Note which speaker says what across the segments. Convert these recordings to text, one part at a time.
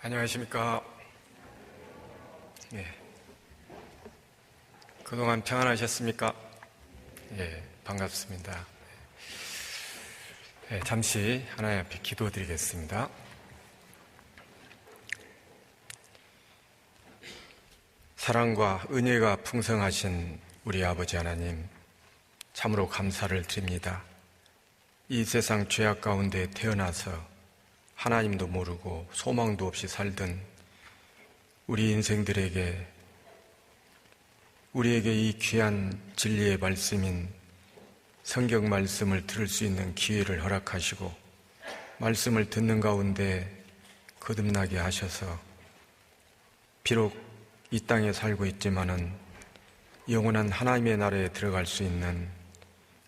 Speaker 1: 안녕하십니까. 그동안 평안하셨습니까? 반갑습니다. 잠시 하나님 앞에 기도드리겠습니다. 사랑과 은혜가 풍성하신 우리 아버지 하나님, 참으로 감사를 드립니다. 이 세상 죄악 가운데 태어나서 하나님도 모르고 소망도 없이 살던 우리 인생들에게 우리에게 이 귀한 진리의 말씀인 성경 말씀을 들을 수 있는 기회를 허락하시고 말씀을 듣는 가운데 거듭나게 하셔서 비록 이 땅에 살고 있지만은 영원한 하나님의 나라에 들어갈 수 있는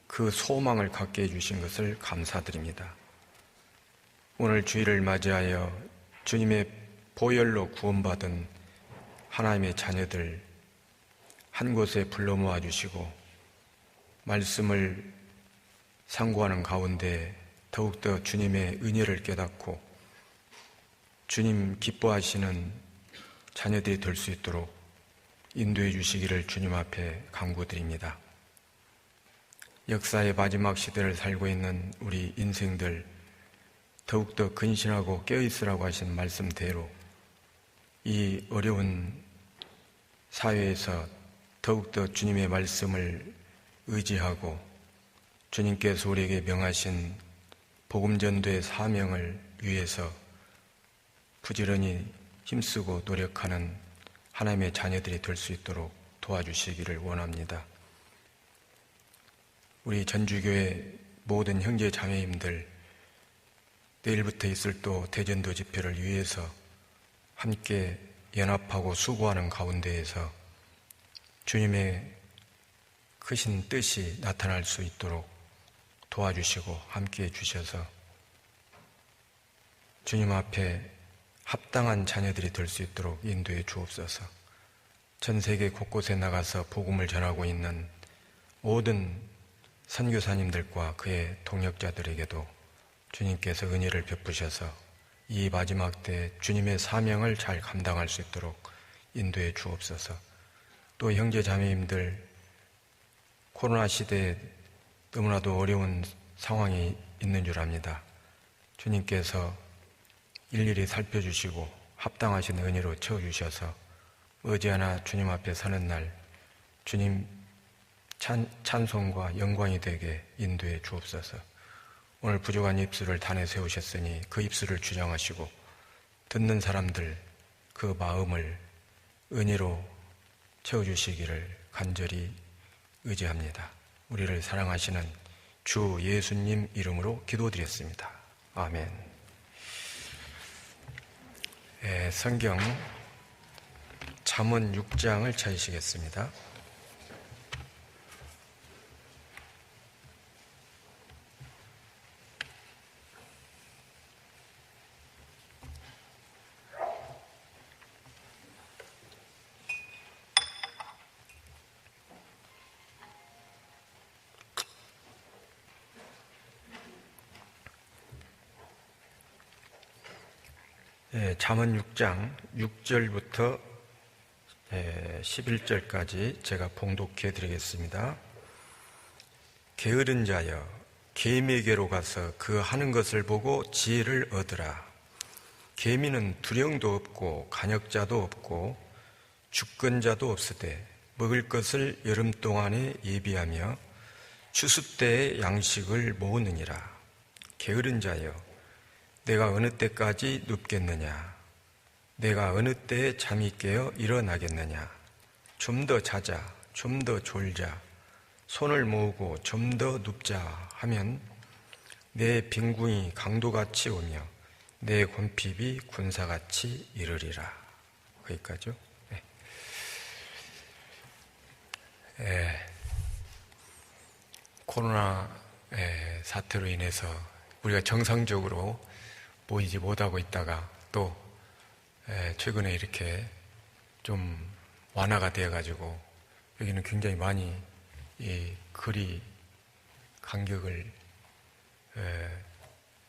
Speaker 1: 그 소망을 갖게 해주신 것을 감사드립니다. 오늘 주일을 맞이하여 주님의 보혈로 구원받은 하나님의 자녀들 한 곳에 불러 모아주시고 말씀을 상고하는 가운데 더욱더 주님의 은혜를 깨닫고 주님 기뻐하시는 자녀들이 될 수 있도록 인도해 주시기를 주님 앞에 간구드립니다. 역사의 마지막 시대를 살고 있는 우리 인생들 더욱더 근신하고 깨어있으라고 하신 말씀대로 이 어려운 사회에서 더욱더 주님의 말씀을 의지하고 주님께서 우리에게 명하신 복음전도의 사명을 위해서 부지런히 힘쓰고 노력하는 하나님의 자녀들이 될 수 있도록 도와주시기를 원합니다. 우리 전주교회 모든 형제 자매님들 내일부터 있을 또 대전도 집회를 위해서 함께 연합하고 수고하는 가운데에서 주님의 크신 뜻이 나타날 수 있도록 도와주시고 함께해 주셔서 주님 앞에 합당한 자녀들이 될 수 있도록 인도해 주옵소서. 전 세계 곳곳에 나가서 복음을 전하고 있는 모든 선교사님들과 그의 동역자들에게도 주님께서 은혜를 베푸셔서 이 마지막 때 주님의 사명을 잘 감당할 수 있도록 인도해 주옵소서. 또 형제 자매님들 코로나 시대에 너무나도 어려운 상황이 있는 줄 압니다. 주님께서 일일이 살펴주시고 합당하신 은혜로 채워주셔서 머지않아 주님 앞에 서는 날 주님 찬송과 영광이 되게 인도해 주옵소서. 오늘 부족한 입술을 단에 세우셨으니 그 입술을 주장하시고 듣는 사람들 그 마음을 은혜로 채워주시기를 간절히 의지합니다. 우리를 사랑하시는 주 예수님 이름으로 기도드렸습니다. 아멘. 성경 잠언 6장을 찾으시겠습니다. 잠언 6장 6절부터 11절까지 제가 봉독해 드리겠습니다. 게으른 자여 개미에게로 가서 그 하는 것을 보고 지혜를 얻으라. 개미는 두령도 없고 간역자도 없고 주권자도 없으되 먹을 것을 여름 동안에 예비하며 추수 때에 양식을 모으느니라. 게으른 자여 내가 어느 때까지 눕겠느냐? 내가 어느 때에 잠이 깨어 일어나겠느냐? 좀 더 자자, 좀 더 졸자, 손을 모으고 좀 더 눕자 하면 내 빈궁이 강도같이 오며 내 곤핍이 군사같이 이르리라. 거기까지요? 코로나 사태로 인해서 우리가 정상적으로 모이지 못하고 있다가 또 최근에 이렇게 좀 완화가 되어가지고 여기는 굉장히 많이 이 거리 간격을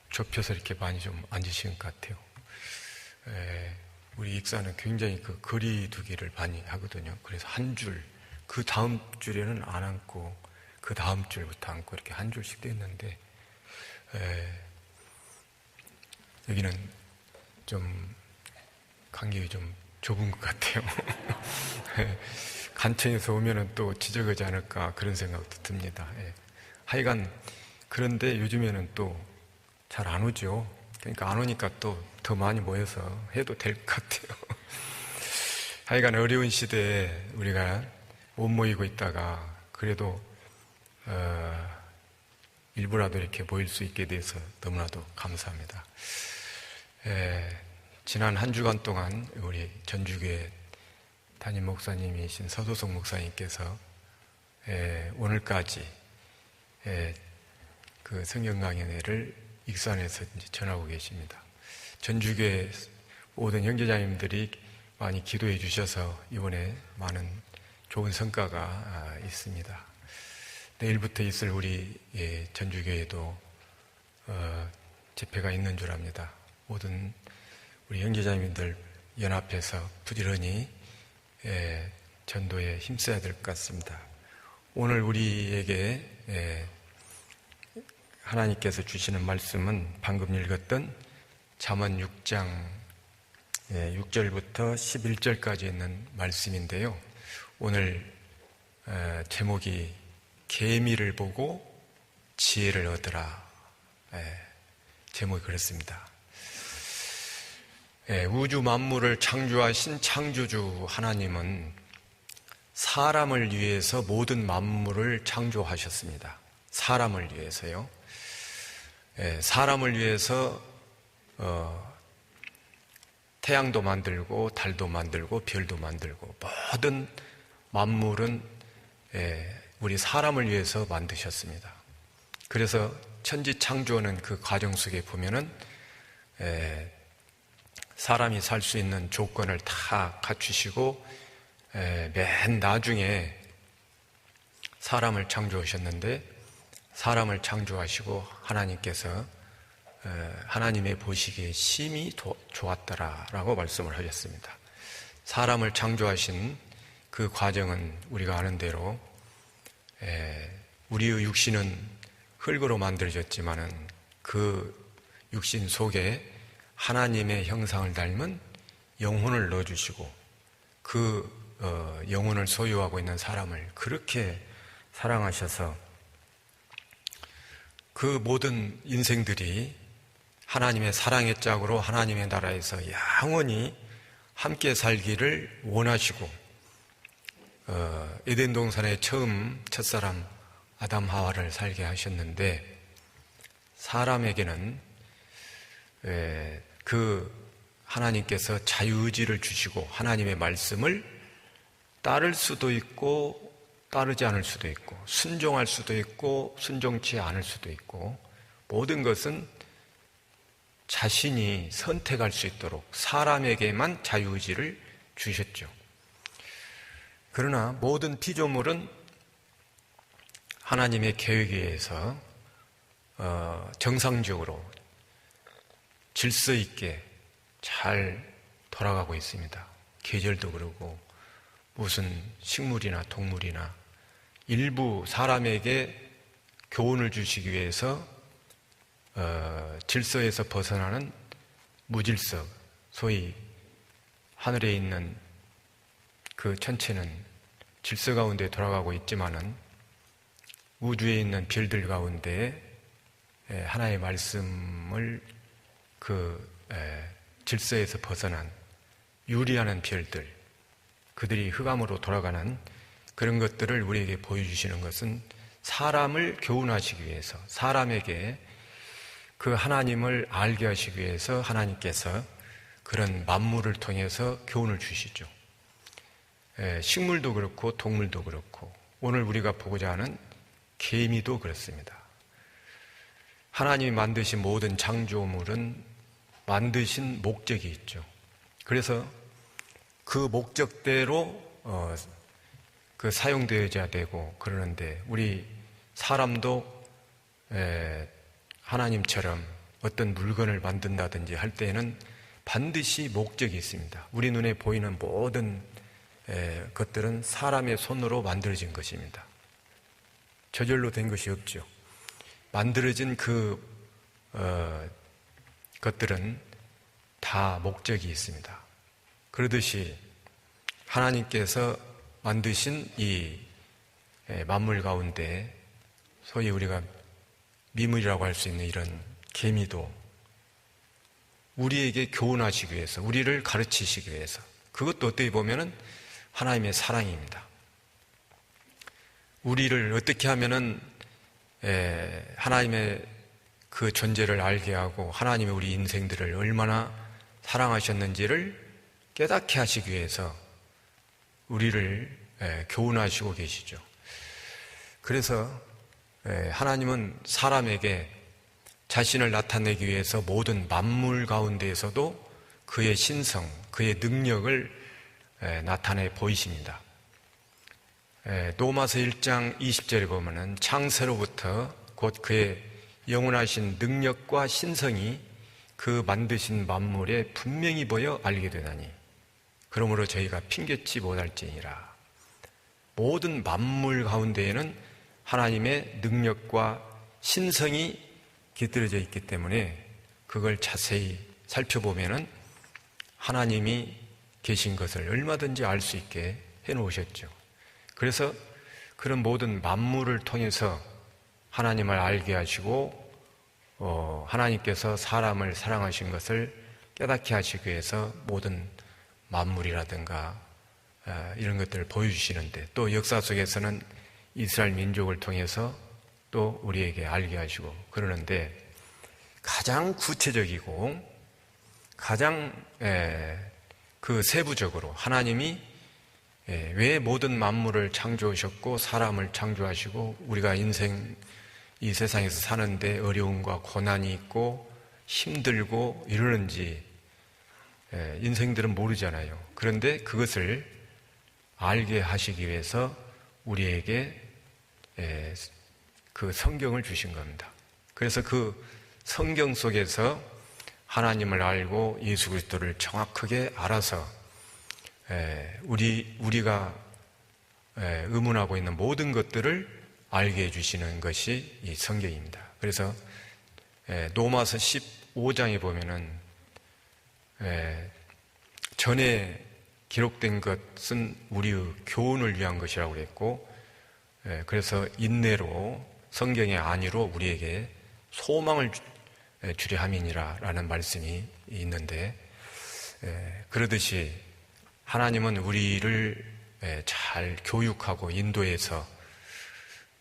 Speaker 1: 좁혀서 이렇게 많이 좀 앉으신 것 같아요. 우리 익사는 굉장히 그 거리두기를 많이 하거든요. 그래서 한 줄, 그 다음 줄에는 안 앉고 그 다음 줄부터 앉고 이렇게 한 줄씩 돼 있는데, 여기는 좀 간격이 좀 좁은 것 같아요. 간청에서 오면은 또 지적하지 않을까 그런 생각도 듭니다. 하여간 그런데 요즘에는 또 잘 안 오죠. 그러니까 안 오니까 또 더 많이 모여서 해도 될 것 같아요. 하여간 어려운 시대에 우리가 못 모이고 있다가 그래도 일부라도 이렇게 모일 수 있게 돼서 너무나도 감사합니다. 지난 한 주간 동안 우리 전주교회 담임 목사님이신 서도성 목사님께서 오늘까지 그 성경 강연회를 익산에서 이제 전하고 계십니다. 전주교회 모든 형제자님들이 많이 기도해 주셔서 이번에 많은 좋은 성과가 있습니다. 내일부터 있을 우리 전주교회도 집회가 있는 줄 압니다. 모든 우리 형제자님들 연합해서 부지런히 전도에 힘써야 될 것 같습니다. 오늘 우리에게 하나님께서 주시는 말씀은 방금 읽었던 잠언 6장 6절부터 11절까지 있는 말씀인데요. 오늘 제목이 계미를 보고 지혜를 얻으라. 제목이 그렇습니다. 우주 만물을 창조하신 창조주 하나님은 사람을 위해서 모든 만물을 창조하셨습니다. 사람을 위해서요. 사람을 위해서 태양도 만들고 달도 만들고 별도 만들고 모든 만물은 우리 사람을 위해서 만드셨습니다. 그래서 천지 창조는 그 과정 속에 보면은 사람이 살 수 있는 조건을 다 갖추시고 맨 나중에 사람을 창조하셨는데, 사람을 창조하시고 하나님께서 하나님의 보시기에 심히 좋았더라라고 말씀을 하셨습니다. 사람을 창조하신 그 과정은 우리가 아는 대로 우리의 육신은 흙으로 만들어졌지만은 그 육신 속에 하나님의 형상을 닮은 영혼을 넣어주시고 그 영혼을 소유하고 있는 사람을 그렇게 사랑하셔서 그 모든 인생들이 하나님의 사랑의 짝으로 하나님의 나라에서 영원히 함께 살기를 원하시고 에덴 동산에 처음 첫사람 아담 하와를 살게 하셨는데, 사람에게는 그 하나님께서 자유의지를 주시고 하나님의 말씀을 따를 수도 있고 따르지 않을 수도 있고 순종할 수도 있고 순종치 않을 수도 있고, 모든 것은 자신이 선택할 수 있도록 사람에게만 자유의지를 주셨죠. 그러나 모든 피조물은 하나님의 계획에 의해서 정상적으로 질서 있게 잘 돌아가고 있습니다. 계절도 그러고 무슨 식물이나 동물이나 일부 사람에게 교훈을 주시기 위해서 질서에서 벗어나는 무질서, 소위 하늘에 있는 그 천체는 질서 가운데 돌아가고 있지만은 우주에 있는 별들 가운데 하나의 말씀을 그 질서에서 벗어난 유리하는 별들, 그들이 흑암으로 돌아가는 그런 것들을 우리에게 보여주시는 것은 사람을 교훈하시기 위해서, 사람에게 그 하나님을 알게 하시기 위해서 하나님께서 그런 만물을 통해서 교훈을 주시죠. 식물도 그렇고 동물도 그렇고 오늘 우리가 보고자 하는 개미도 그렇습니다. 하나님이 만드신 모든 창조물은 만드신 목적이 있죠. 그래서 그 목적대로 그 사용되어야 되고 그러는데, 우리 사람도 하나님처럼 어떤 물건을 만든다든지 할 때에는 반드시 목적이 있습니다. 우리 눈에 보이는 모든 것들은 사람의 손으로 만들어진 것입니다. 저절로 된 것이 없죠. 만들어진 것들은 다 목적이 있습니다. 그러듯이 하나님께서 만드신 이 만물 가운데 소위 우리가 미물이라고 할 수 있는 이런 개미도 우리에게 교훈하시기 위해서, 우리를 가르치시기 위해서, 그것도 어떻게 보면은 하나님의 사랑입니다. 우리를 어떻게 하면은 하나님의 그 존재를 알게 하고 하나님의 우리 인생들을 얼마나 사랑하셨는지를 깨닫게 하시기 위해서 우리를 교훈하시고 계시죠. 그래서 하나님은 사람에게 자신을 나타내기 위해서 모든 만물 가운데에서도 그의 신성, 그의 능력을 나타내 보이십니다. 로마서 1장 20절에 보면은 창세로부터 곧 그의 영원하신 능력과 신성이 그 만드신 만물에 분명히 보여 알게 되나니 그러므로 저희가 핑계치 못할지니라. 모든 만물 가운데에는 하나님의 능력과 신성이 깃들어져 있기 때문에 그걸 자세히 살펴보면은 하나님이 계신 것을 얼마든지 알 수 있게 해놓으셨죠. 그래서 그런 모든 만물을 통해서 하나님을 알게 하시고 하나님께서 사람을 사랑하신 것을 깨닫게 하시기 위해서 모든 만물이라든가 이런 것들을 보여주시는데, 또 역사 속에서는 이스라엘 민족을 통해서 또 우리에게 알게 하시고 그러는데, 가장 구체적이고 가장 그 세부적으로 하나님이 왜 모든 만물을 창조하셨고 사람을 창조하시고 우리가 인생 이 세상에서 사는데 어려움과 고난이 있고 힘들고 이러는지 인생들은 모르잖아요. 그런데 그것을 알게 하시기 위해서 우리에게 그 성경을 주신 겁니다. 그래서 그 성경 속에서 하나님을 알고 예수 그리스도를 정확하게 알아서 우리가 의문하고 있는 모든 것들을 알게 해주시는 것이 이 성경입니다. 그래서 로마서 15장에 보면은 전에 기록된 것은 우리의 교훈을 위한 것이라고 그랬고, 그래서 인내로 성경의 안위로 우리에게 소망을 주려 함이니라 라는 말씀이 있는데, 그러듯이 하나님은 우리를 잘 교육하고 인도해서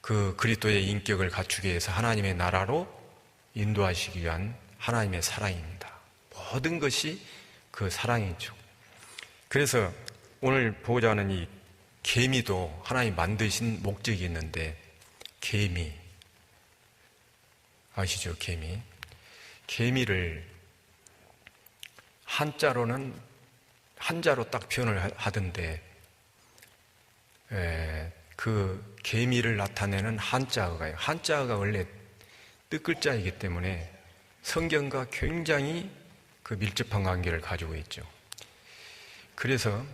Speaker 1: 그 그리스도의 인격을 갖추기 위해서 하나님의 나라로 인도하시기 위한 하나님의 사랑입니다. 모든 것이 그 사랑이죠. 그래서 오늘 보고자 하는 이 개미도 하나님 만드신 목적이 있는데, 개미 아시죠? 개미를 한자로 딱 표현을 하던데, 그 개미를 나타내는 한자어가요. 한자어가 원래 뜻글자이기 때문에 성경과 굉장히 그 밀접한 관계를 가지고 있죠. 그래서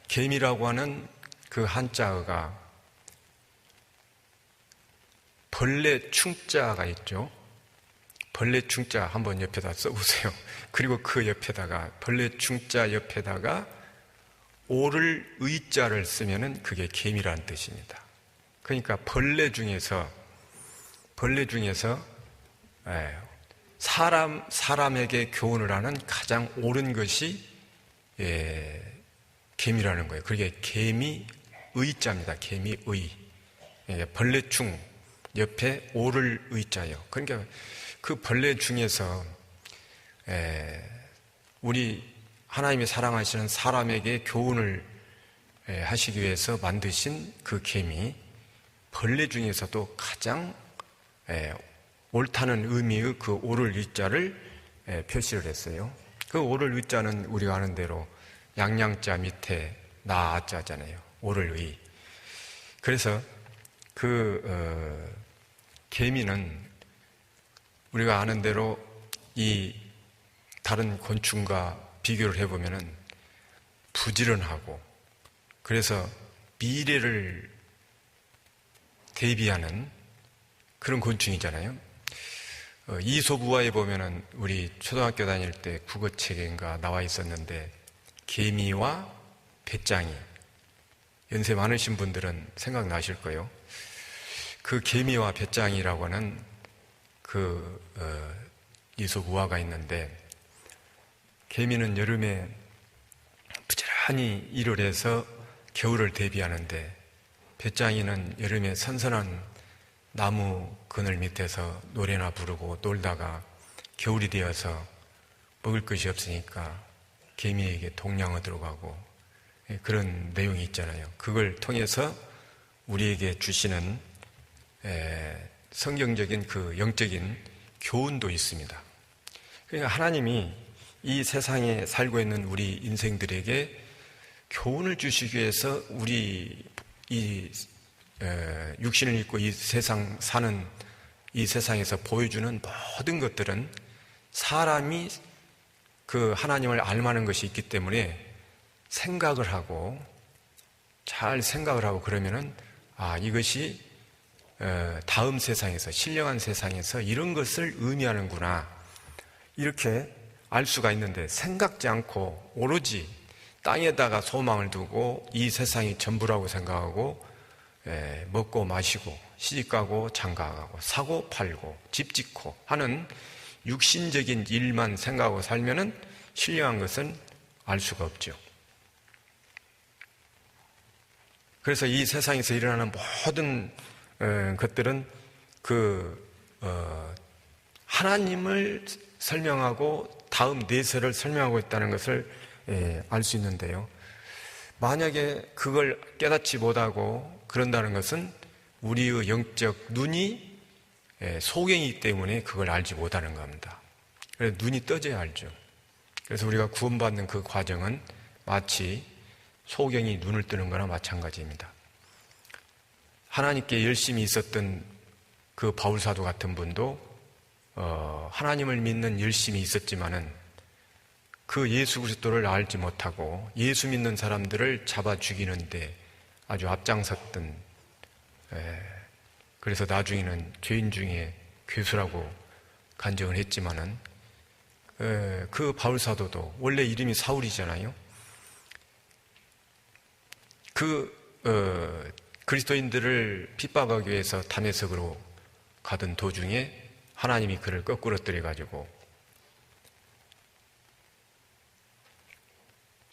Speaker 1: 개미라고 하는 그 한자어가 벌레 충자가 있죠. 벌레 충자 한번 옆에다 써보세요. 그리고 그 옆에다가 벌레 충자 옆에다가 오를 의자를 쓰면은 그게 개미라는 뜻입니다. 그러니까 벌레 중에서 사람에게 교훈을 하는 가장 옳은 것이 개미라는 거예요. 그게 개미 의자입니다. 개미 의. 벌레충 옆에 오를 의자요. 그러니까 그 벌레 중에서 우리 하나님이 사랑하시는 사람에게 교훈을 하시기 위해서 만드신 그 개미, 벌레 중에서도 가장 옳다는 의미의 그 오를 의자를 표시를 했어요. 그 오를 의자는 우리가 아는 대로 양양자 밑에 나자잖아요. 오를 의. 그래서 그 개미는 우리가 아는 대로 이 다른 곤충과 비교를 해보면은 부지런하고, 그래서 미래를 대비하는 그런 곤충이잖아요. 이솝우화에 보면은 우리 초등학교 다닐 때 국어책인가 나와 있었는데, 개미와 배짱이, 연세 많으신 분들은 생각나실 거예요. 그 개미와 배짱이라고 하는 이솝우화가 있는데, 개미는 여름에 부지런히 일을 해서 겨울을 대비하는데, 배짱이는 여름에 선선한 나무 그늘 밑에서 노래나 부르고 놀다가 겨울이 되어서 먹을 것이 없으니까 개미에게 동냥을 들어가고, 그런 내용이 있잖아요. 그걸 통해서 우리에게 주시는 성경적인 그 영적인 교훈도 있습니다. 그러니까 하나님이 이 세상에 살고 있는 우리 인생들에게 교훈을 주시기 위해서 우리 이 육신을 입고 이 세상 사는 이 세상에서 보여주는 모든 것들은 사람이 그 하나님을 알만한 것이 있기 때문에 생각을 하고, 잘 생각을 하고 그러면은 이것이 다음 세상에서, 신령한 세상에서 이런 것을 의미하는구나, 이렇게 알 수가 있는데, 생각지 않고 오로지 땅에다가 소망을 두고 이 세상이 전부라고 생각하고 먹고 마시고 시집가고 장가가고 사고 팔고 집 짓고 하는 육신적인 일만 생각하고 살면은 신령한 것은 알 수가 없죠. 그래서 이 세상에서 일어나는 모든 것들은 하나님을 설명하고 다음 내세를 설명하고 있다는 것을 알 수 있는데요. 만약에 그걸 깨닫지 못하고 그런다는 것은 우리의 영적 눈이 소경이기 때문에 그걸 알지 못하는 겁니다. 그래서 눈이 떠져야 알죠. 그래서 우리가 구원받는 그 과정은 마치 소경이 눈을 뜨는 거나 마찬가지입니다. 하나님께 열심히 있었던 그 바울사도 같은 분도 하나님을 믿는 열심이 있었지만은 그 예수 그리스도를 알지 못하고 예수 믿는 사람들을 잡아 죽이는데 아주 앞장섰던, 그래서 나중에는 죄인 중에 괴수라고 간증을 했지만은 그 바울사도도 원래 이름이 사울이잖아요. 그리스도인들을 핍박하기 위해서 다메섹으로 가던 도중에 하나님이 그를 거꾸로 떨어가지고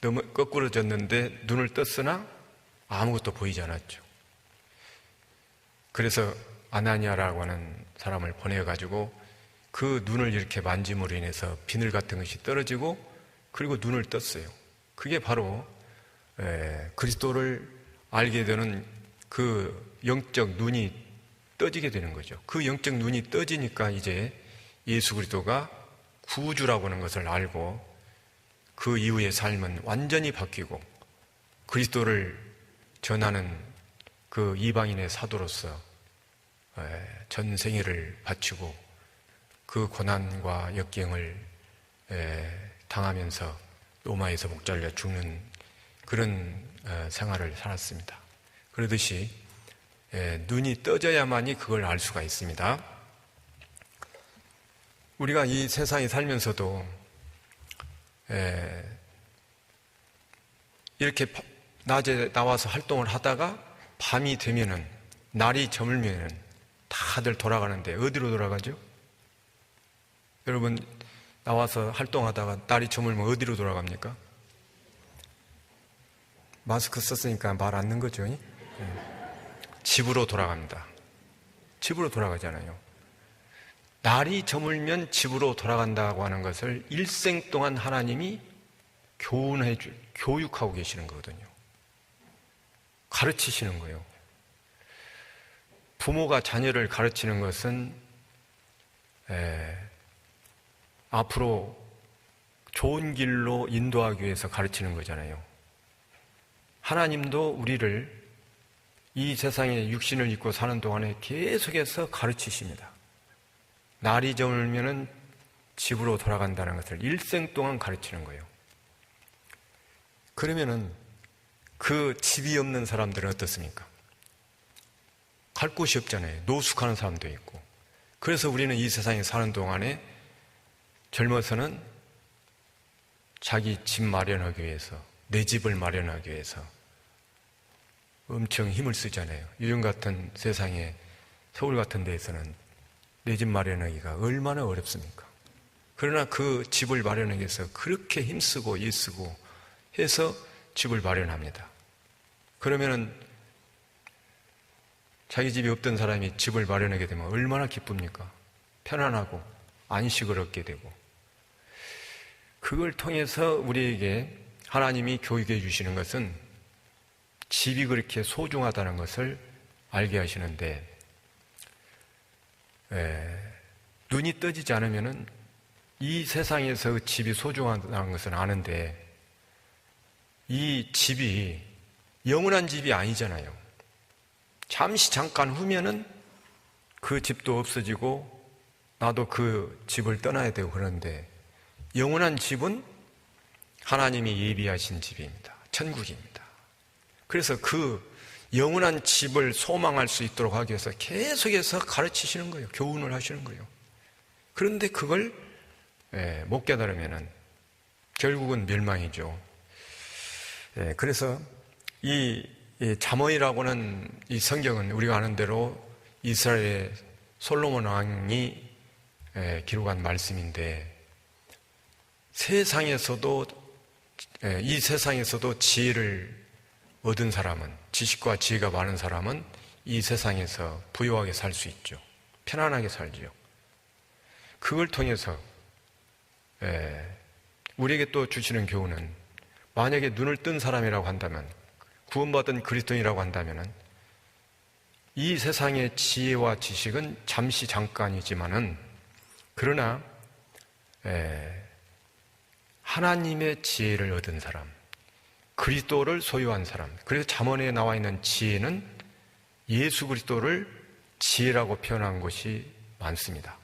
Speaker 1: 너무 거꾸로졌는데 눈을 떴으나 아무것도 보이지 않았죠. 그래서 아나니아라고 하는 사람을 보내가지고 그 눈을 이렇게 만짐으로 인해서 비늘 같은 것이 떨어지고, 그리고 눈을 떴어요. 그게 바로 그리스도를 알게 되는 그 영적 눈이 떠지게 되는 거죠. 그 영적 눈이 떠지니까 이제 예수 그리스도가 구주라고 하는 것을 알고 그 이후의 삶은 완전히 바뀌고 그리스도를 전하는 그 이방인의 사도로서 전 생애를 바치고 그 고난과 역경을 당하면서 로마에서 목잘려 죽는 그런 생활을 살았습니다. 그러듯이 눈이 떠져야만이 그걸 알 수가 있습니다. 우리가 이 세상에 살면서도 이렇게 낮에 나와서 활동을 하다가 밤이 되면은, 날이 저물면은 다들 돌아가는데 어디로 돌아가죠? 여러분, 나와서 활동하다가 날이 저물면 어디로 돌아갑니까? 마스크 썼으니까 말 안 넣는 거죠? 집으로 돌아갑니다. 집으로 돌아가잖아요. 날이 저물면 집으로 돌아간다고 하는 것을 일생 동안 하나님이 교육하고 계시는 거거든요. 가르치시는 거예요. 부모가 자녀를 가르치는 것은 앞으로 좋은 길로 인도하기 위해서 가르치는 거잖아요. 하나님도 우리를 이 세상에 육신을 입고 사는 동안에 계속해서 가르치십니다. 날이 저물면은 집으로 돌아간다는 것을 일생 동안 가르치는 거예요. 그러면은 그 집이 없는 사람들은 어떻습니까? 갈 곳이 없잖아요. 노숙하는 사람도 있고. 그래서 우리는 이 세상에 사는 동안에 젊어서는 자기 집 마련하기 위해서, 내 집을 마련하기 위해서 엄청 힘을 쓰잖아요. 요즘 같은 세상에, 서울 같은 데에서는 내 집 마련하기가 얼마나 어렵습니까? 그러나 그 집을 마련하기 위해서 그렇게 힘쓰고 일쓰고 해서 집을 마련합니다. 그러면은 자기 집이 없던 사람이 집을 마련하게 되면 얼마나 기쁩니까? 편안하고 안식을 얻게 되고. 그걸 통해서 우리에게 하나님이 교육해 주시는 것은 집이 그렇게 소중하다는 것을 알게 하시는데, 눈이 떠지지 않으면은 이 세상에서 집이 소중하다는 것은 아는데, 이 집이 영원한 집이 아니잖아요. 잠시 잠깐 후면은 그 집도 없어지고 나도 그 집을 떠나야 되고 그러는데, 영원한 집은 하나님이 예비하신 집입니다. 천국입니다. 그래서 그 영원한 집을 소망할 수 있도록 하기 위해서 계속해서 가르치시는 거예요. 교훈을 하시는 거예요. 그런데 그걸 못 깨달으면은 결국은 멸망이죠. 그래서 이 잠언이라고는 이 성경은 우리가 아는 대로 이스라엘의 솔로몬 왕이 기록한 말씀인데, 이 세상에서도 지혜를 얻은 사람은, 지식과 지혜가 많은 사람은 이 세상에서 부유하게 살 수 있죠. 편안하게 살지요. 그걸 통해서 우리에게 또 주시는 교훈은, 만약에 눈을 뜬 사람이라고 한다면, 구원받은 그리스도인이라고 한다면, 이 세상의 지혜와 지식은 잠시 잠깐이지만은, 그러나 하나님의 지혜를 얻은 사람, 그리스도를 소유한 사람, 그래서 잠언에 나와 있는 지혜는 예수 그리스도를 지혜라고 표현한 것이 많습니다.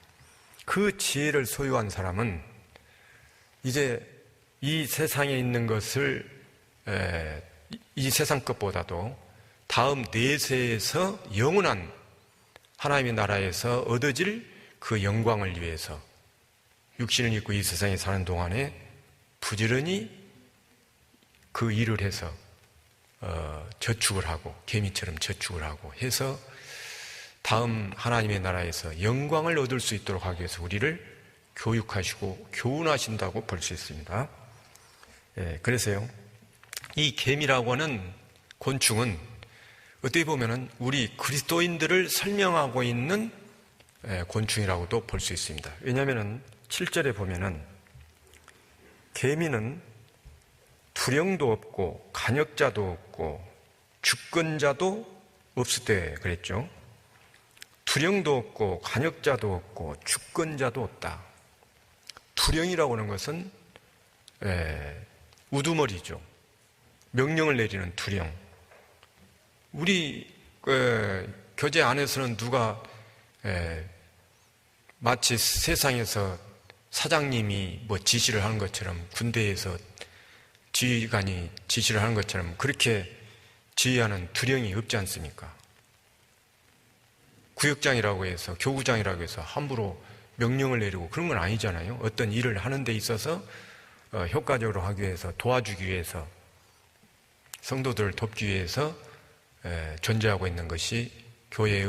Speaker 1: 그 지혜를 소유한 사람은 이제 이 세상에 있는 것을 이 세상 것보다도 다음 내세에서 영원한 하나님의 나라에서 얻어질 그 영광을 위해서 육신을 입고 이 세상에 사는 동안에 부지런히 그 일을 해서 저축을 하고, 개미처럼 저축을 하고 해서 다음 하나님의 나라에서 영광을 얻을 수 있도록 하기 위해서 우리를 교육하시고 교훈하신다고 볼 수 있습니다. 그래서요, 이 개미라고 하는 곤충은 어떻게 보면은 우리 그리스도인들을 설명하고 있는 곤충이라고도 볼 수 있습니다. 왜냐하면은 7절에 보면은 개미는 투령도 없고 간역자도 없고 주권자도 없을 때 그랬죠. 투령도 없고 간역자도 없고 주권자도 없다. 투령이라고 하는 것은 우두머리죠. 명령을 내리는 투령. 우리 교제 안에서는 누가 마치 세상에서 사장님이 뭐 지시를 하는 것처럼, 군대에서 지휘관이 지시를 하는 것처럼 그렇게 지휘하는 두령이 없지 않습니까? 구역장이라고 해서, 교구장이라고 해서 함부로 명령을 내리고 그런 건 아니잖아요. 어떤 일을 하는 데 있어서 효과적으로 하기 위해서, 도와주기 위해서, 성도들을 돕기 위해서 존재하고 있는 것이 교회의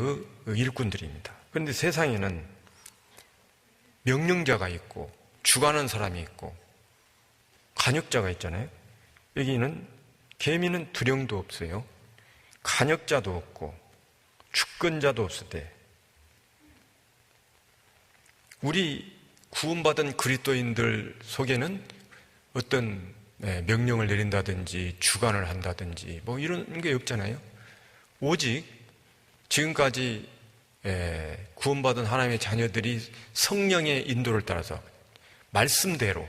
Speaker 1: 일꾼들입니다. 그런데 세상에는 명령자가 있고 주관하는 사람이 있고 간역자가 있잖아요. 여기는 개미는 두령도 없어요. 간역자도 없고 주권자도 없을 때, 우리 구원받은 그리스도인들 속에는 어떤 명령을 내린다든지 주관을 한다든지 뭐 이런 게 없잖아요. 오직 지금까지 구원받은 하나님의 자녀들이 성령의 인도를 따라서 말씀대로,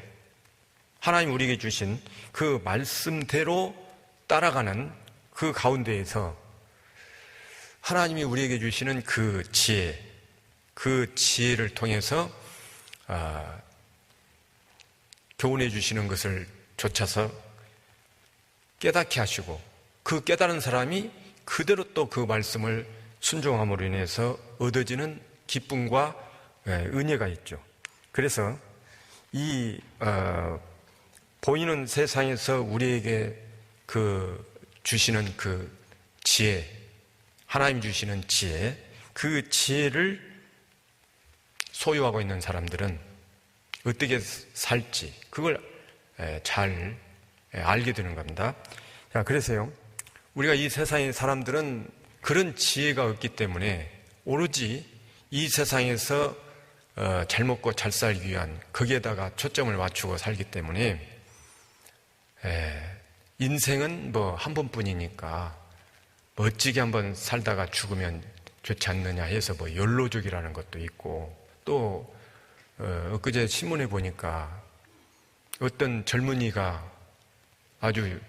Speaker 1: 하나님 우리에게 주신 그 말씀대로 따라가는 그 가운데에서 하나님이 우리에게 주시는 그 지혜, 그 지혜를 통해서 교훈해 주시는 것을 좇아서 깨닫게 하시고 그 깨달은 사람이 그대로 또 그 말씀을 순종함으로 인해서 얻어지는 기쁨과 은혜가 있죠. 그래서 이 보이는 세상에서 우리에게 주시는 그 지혜, 하나님 주시는 지혜, 그 지혜를 소유하고 있는 사람들은 어떻게 살지 그걸 잘 알게 되는 겁니다. 자, 그래서요, 우리가 이 세상의 사람들은 그런 지혜가 없기 때문에 오로지 이 세상에서 잘 먹고 잘 살기 위한 거기에다가 초점을 맞추고 살기 때문에 인생은 뭐 한 번뿐이니까 멋지게 한번 살다가 죽으면 좋지 않느냐 해서 뭐 욜로족이라는 것도 있고, 또 엊그제 신문에 보니까 어떤 젊은이가 아주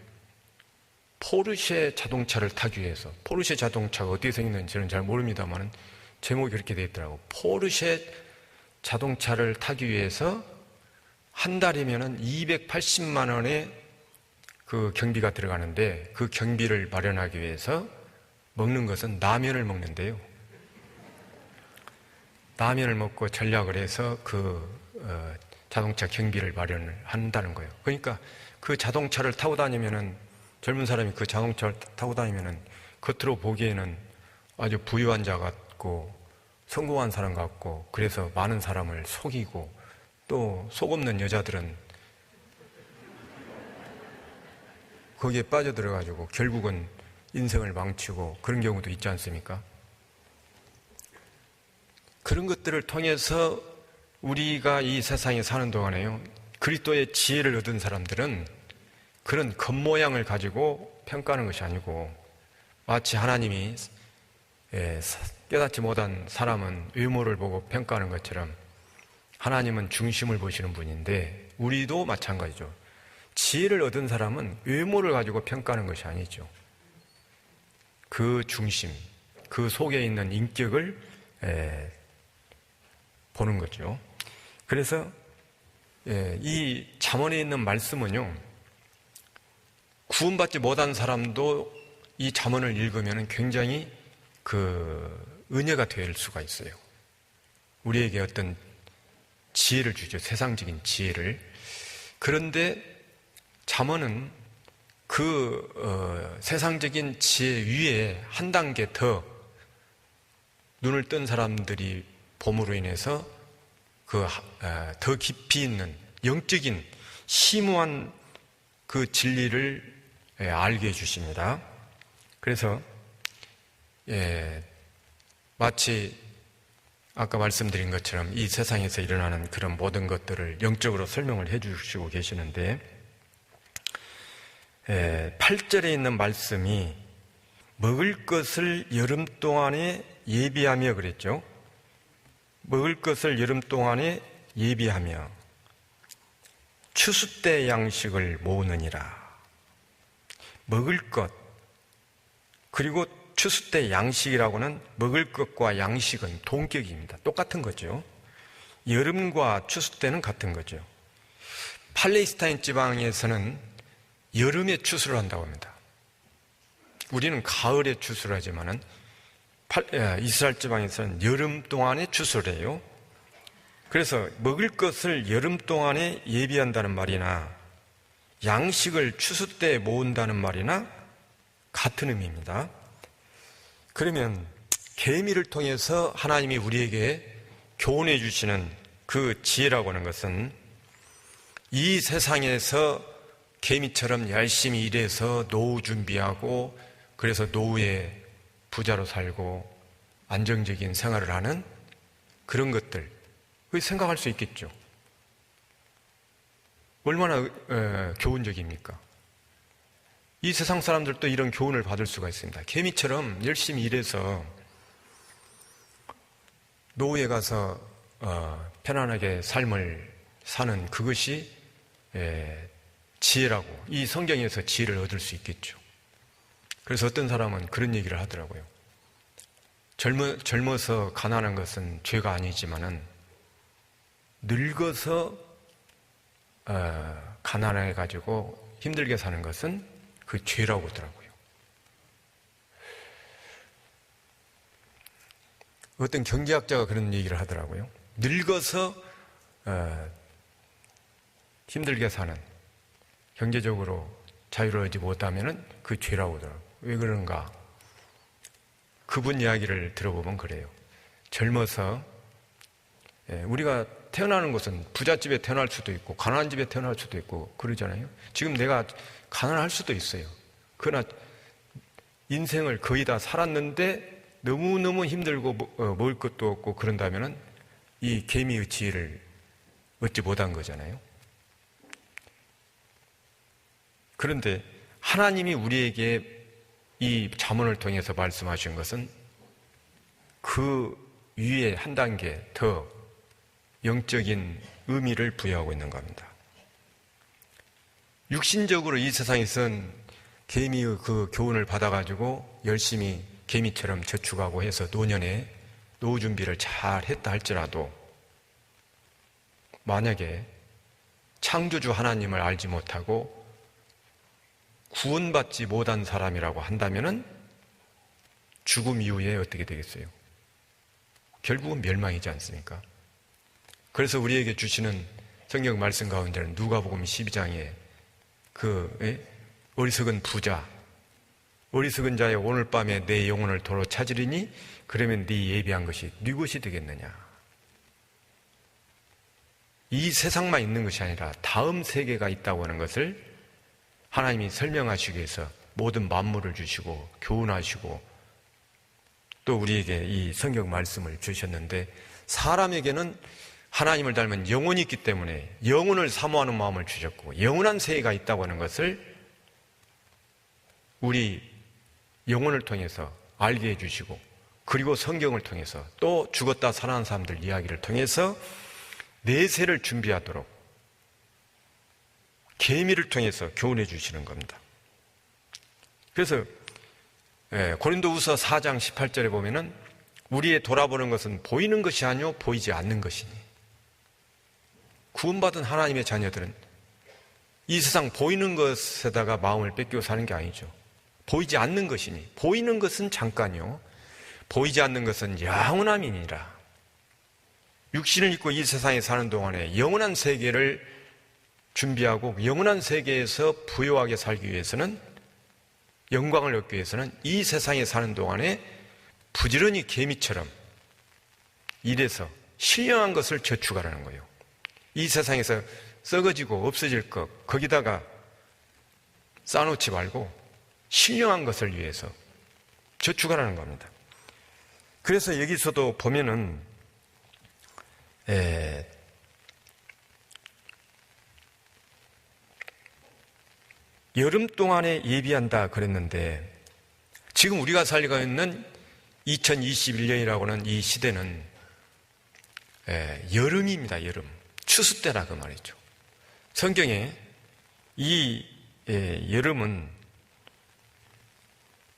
Speaker 1: 포르쉐 자동차를 타기 위해서, 포르쉐 자동차가 어떻게 생겼는지 저는 잘 모릅니다만 제목이 그렇게 되어 있더라고. 포르쉐 자동차를 타기 위해서 한 달이면은 280만 원의 그 경비가 들어가는데, 그 경비를 마련하기 위해서 먹는 것은 라면을 먹는데요. 라면을 먹고 전략을 해서 자동차 경비를 마련을 한다는 거예요. 그러니까 그 자동차를 타고 다니면은, 젊은 사람이 그 자동차를 타고 다니면은 겉으로 보기에는 아주 부유한 자 같고 성공한 사람 같고, 그래서 많은 사람을 속이고, 또 속 없는 여자들은 거기에 빠져들어가지고 결국은 인생을 망치고 그런 경우도 있지 않습니까? 그런 것들을 통해서 우리가 이 세상에 사는 동안에요, 그리스도의 지혜를 얻은 사람들은 그런 겉모양을 가지고 평가하는 것이 아니고, 마치 하나님이 깨닫지 못한 사람은 외모를 보고 평가하는 것처럼 하나님은 중심을 보시는 분인데, 우리도 마찬가지죠. 지혜를 얻은 사람은 외모를 가지고 평가하는 것이 아니죠. 그 중심, 그 속에 있는 인격을 보는 거죠. 그래서 이 잠언에 있는 말씀은요, 구원받지 못한 사람도 이 잠언을 읽으면 굉장히 은혜가 될 수가 있어요. 우리에게 어떤 지혜를 주죠. 세상적인 지혜를. 그런데 잠언은 세상적인 지혜 위에 한 단계 더 눈을 뜬 사람들이 봄으로 인해서 더 깊이 있는 영적인 심오한 그 진리를 알게 해주십니다. 그래서 마치 아까 말씀드린 것처럼 이 세상에서 일어나는 그런 모든 것들을 영적으로 설명을 해주시고 계시는데, 8절에 있는 말씀이 먹을 것을 여름 동안에 예비하며 그랬죠. 먹을 것을 여름 동안에 예비하며 추수 때 양식을 모으느니라. 먹을 것, 그리고 추수 때 양식이라고는 먹을 것과 양식은 동격입니다. 똑같은 거죠. 여름과 추수 때는 같은 거죠. 팔레스타인 지방에서는 여름에 추수를 한다고 합니다. 우리는 가을에 추수를 하지만은 이스라엘 지방에서는 여름 동안에 추수를 해요. 그래서 먹을 것을 여름 동안에 예비한다는 말이나 양식을 추수 때 모은다는 말이나 같은 의미입니다. 그러면 계미를 통해서 하나님이 우리에게 교훈해 주시는 그 지혜라고 하는 것은, 이 세상에서 계미처럼 열심히 일해서 노후 준비하고, 그래서 노후에 부자로 살고 안정적인 생활을 하는 그런 것들, 생각할 수 있겠죠. 얼마나 교훈적입니까? 이 세상 사람들도 이런 교훈을 받을 수가 있습니다. 개미처럼 열심히 일해서 노후에 가서 편안하게 삶을 사는 그것이 지혜라고, 이 성경에서 지혜를 얻을 수 있겠죠. 그래서 어떤 사람은 그런 얘기를 하더라고요. 젊어서 가난한 것은 죄가 아니지만은 늙어서 가난해가지고 힘들게 사는 것은 그 죄라고 하더라고요. 어떤 경제학자가 그런 얘기를 하더라고요. 늙어서 힘들게 사는, 경제적으로 자유로워지지 못하면 그 죄라고 하더라고요. 왜 그런가? 그분 이야기를 들어보면 그래요. 젊어서 우리가 태어나는 것은 부잣집에 태어날 수도 있고 가난한 집에 태어날 수도 있고 그러잖아요. 지금 내가 가난할 수도 있어요. 그러나 인생을 거의 다 살았는데 너무너무 힘들고 먹을 것도 없고 그런다면 이 계미의 지혜를 얻지 못한 거잖아요. 그런데 하나님이 우리에게 이 잠언을 통해서 말씀하신 것은 그 위에 한 단계 더 영적인 의미를 부여하고 있는 겁니다. 육신적으로 이 세상에선 개미의 그 교훈을 받아가지고 열심히 개미처럼 저축하고 해서 노년에 노후 준비를 잘 했다 할지라도 만약에 창조주 하나님을 알지 못하고 구원받지 못한 사람이라고 한다면은 죽음 이후에 어떻게 되겠어요? 결국은 멸망이지 않습니까? 그래서 우리에게 주시는 성경 말씀 가운데는 누가복음 12장에 그 어리석은 부자, 어리석은 자의 오늘 밤에 내 영혼을 도로 찾으리니 그러면 네 예비한 것이 네 것이 되겠느냐. 이 세상만 있는 것이 아니라 다음 세계가 있다고 하는 것을 하나님이 설명하시기 위해서 모든 만물을 주시고 교훈하시고 또 우리에게 이 성경 말씀을 주셨는데 사람에게는 하나님을 닮은 영혼이 있기 때문에 영혼을 사모하는 마음을 주셨고 영원한 세계가 있다고 하는 것을 우리 영혼을 통해서 알게 해주시고 그리고 성경을 통해서 또 죽었다 살아난 사람들 이야기를 통해서 내세를 준비하도록 계미를 통해서 교훈해 주시는 겁니다. 그래서 고린도후서 4장 18절에 보면은 우리의 돌아보는 것은 보이는 것이 아니요 보이지 않는 것이니 구원받은 하나님의 자녀들은 이 세상 보이는 것에다가 마음을 뺏기고 사는 게 아니죠. 보이지 않는 것이니 보이는 것은 잠깐이요 보이지 않는 것은 영원함이니라. 육신을 입고 이 세상에 사는 동안에 영원한 세계를 준비하고 영원한 세계에서 부유하게 살기 위해서는 영광을 얻기 위해서는 이 세상에 사는 동안에 부지런히 개미처럼 일해서 신령한 것을 저축하라는 거예요. 이 세상에서 썩어지고 없어질 것 거기다가 쌓아놓지 말고 신령한 것을 위해서 저축하라는 겁니다. 그래서 여기서도 보면은 여름 동안에 예비한다 그랬는데 지금 우리가 살고 있는 2021년이라고 하는 이 시대는 여름입니다. 여름. 추수 때라 그 말이죠. 성경에 이 여름은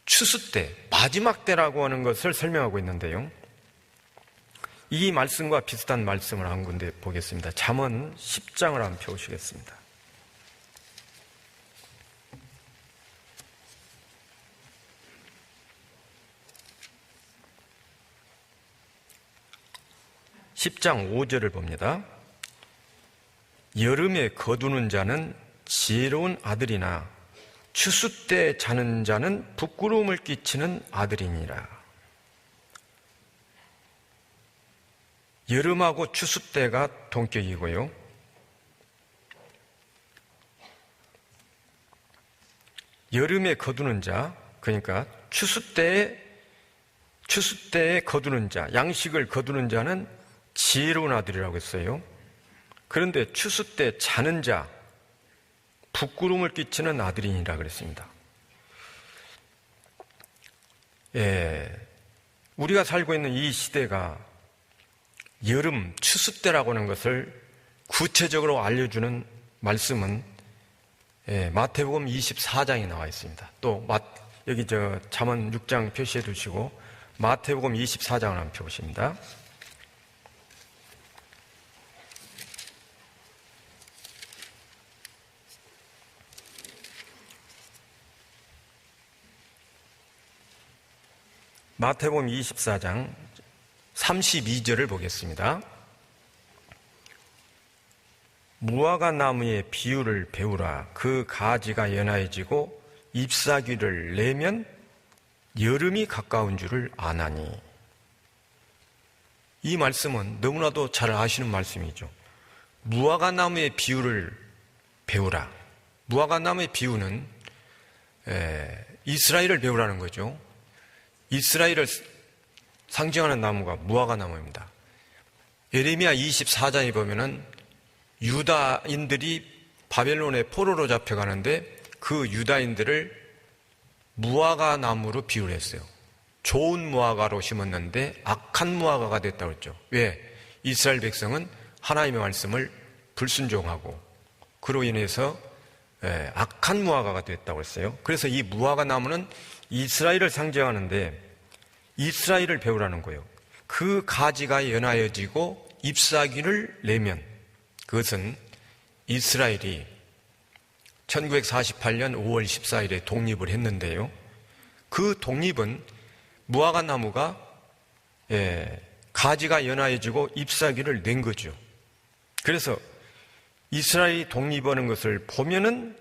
Speaker 1: 추수 때, 마지막 때라고 하는 것을 설명하고 있는데요. 이 말씀과 비슷한 말씀을 한 군데 보겠습니다. 잠언 10장을 한번 펴보시겠습니다. (10장) 5절을 봅니다. 여름에 거두는 자는 지혜로운 아들이나 추수 때 자는 자는 부끄러움을 끼치는 아들이니라. 여름하고 추수 때가 동격이고요. 여름에 거두는 자, 그러니까 추수 때에 거두는 자, 양식을 거두는 자는 지혜로운 아들이라고 했어요. 그런데 추수 때 자는 자, 부끄러움을 끼치는 아들이니라 그랬습니다. 우리가 살고 있는 이 시대가 여름, 추수 때라고 하는 것을 구체적으로 알려주는 말씀은 마태복음 24장에 나와 있습니다. 또 여기 잠언 6장 표시해 두시고 마태복음 24장을 한번 마태복음 24장 32절을 보겠습니다. 무화과 나무의 비유를 배우라. 그 가지가 연하여지고 잎사귀를 내면 여름이 가까운 줄을 아나니. 이 말씀은 너무나도 잘 아시는 말씀이죠. 무화과 나무의 비유를 배우라. 무화과 나무의 비유는 이스라엘을 배우라는 거죠. 이스라엘을 상징하는 나무가 무화과 나무입니다. 예레미야 24장에 보면은 유다인들이 바벨론의 포로로 잡혀가는데 그 유다인들을 무화과 나무로 비유를 했어요. 좋은 무화과로 심었는데 악한 무화과가 됐다고 했죠. 왜? 이스라엘 백성은 하나님의 말씀을 불순종하고 그로 인해서 악한 무화과가 됐다고 했어요. 그래서 이 무화과 나무는 이스라엘을 상징하는데 이스라엘을 배우라는 거예요. 그 가지가 연하여지고 잎사귀를 내면, 그것은 이스라엘이 1948년 5월 14일에 독립을 했는데요. 그 독립은 무화과 나무가 가지가 연하여지고 잎사귀를 낸 거죠. 그래서 이스라엘이 독립하는 것을 보면은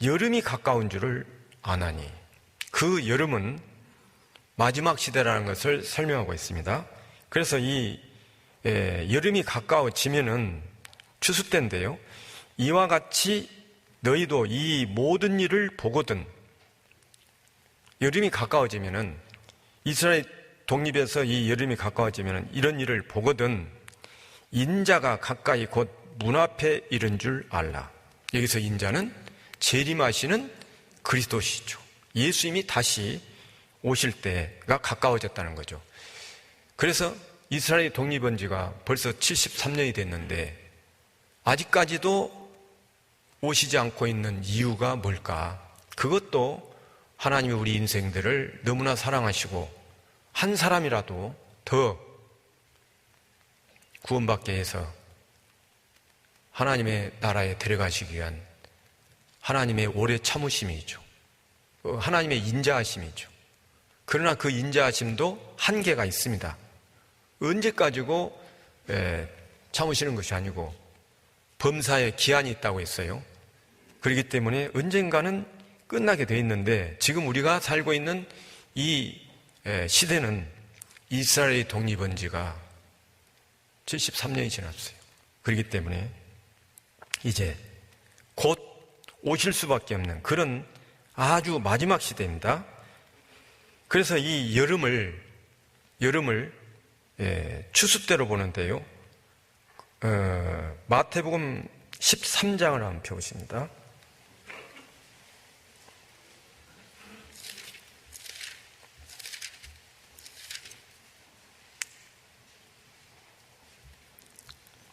Speaker 1: 여름이 가까운 줄을 아나니, 그 여름은 마지막 시대라는 것을 설명하고 있습니다. 그래서 이 여름이 가까워지면은 추수 때인데요. 이와 같이 너희도 이 모든 일을 보거든. 여름이 가까워지면은, 이스라엘 독립에서 이 여름이 가까워지면은 이런 일을 보거든 인자가 가까이 곧 문 앞에 이른 줄 알라. 여기서 인자는 재림하시는 그리스도시죠. 예수님이 다시 오실 때가 가까워졌다는 거죠. 그래서 이스라엘이 독립한 지가 벌써 73년이 됐는데 아직까지도 오시지 않고 있는 이유가 뭘까? 그것도 하나님이 우리 인생들을 너무나 사랑하시고 한 사람이라도 더 구원받게 해서 하나님의 나라에 데려가시기 위한 하나님의 오래 참으심이죠. 하나님의 인자하심이죠. 그러나 그 인자하심도 한계가 있습니다. 언제까지고 참으시는 것이 아니고 범사에 기한이 있다고 했어요. 그렇기 때문에 언젠가는 끝나게 돼 있는데 지금 우리가 살고 있는 이 시대는 이스라엘이 독립한 지가 73년이 지났어요. 그렇기 때문에 이제 곧 오실 수밖에 없는 그런 아주 마지막 시대입니다. 그래서 이 여름을 추수 때로 보는데요. 마태복음 13장을 한번 펴보십니다.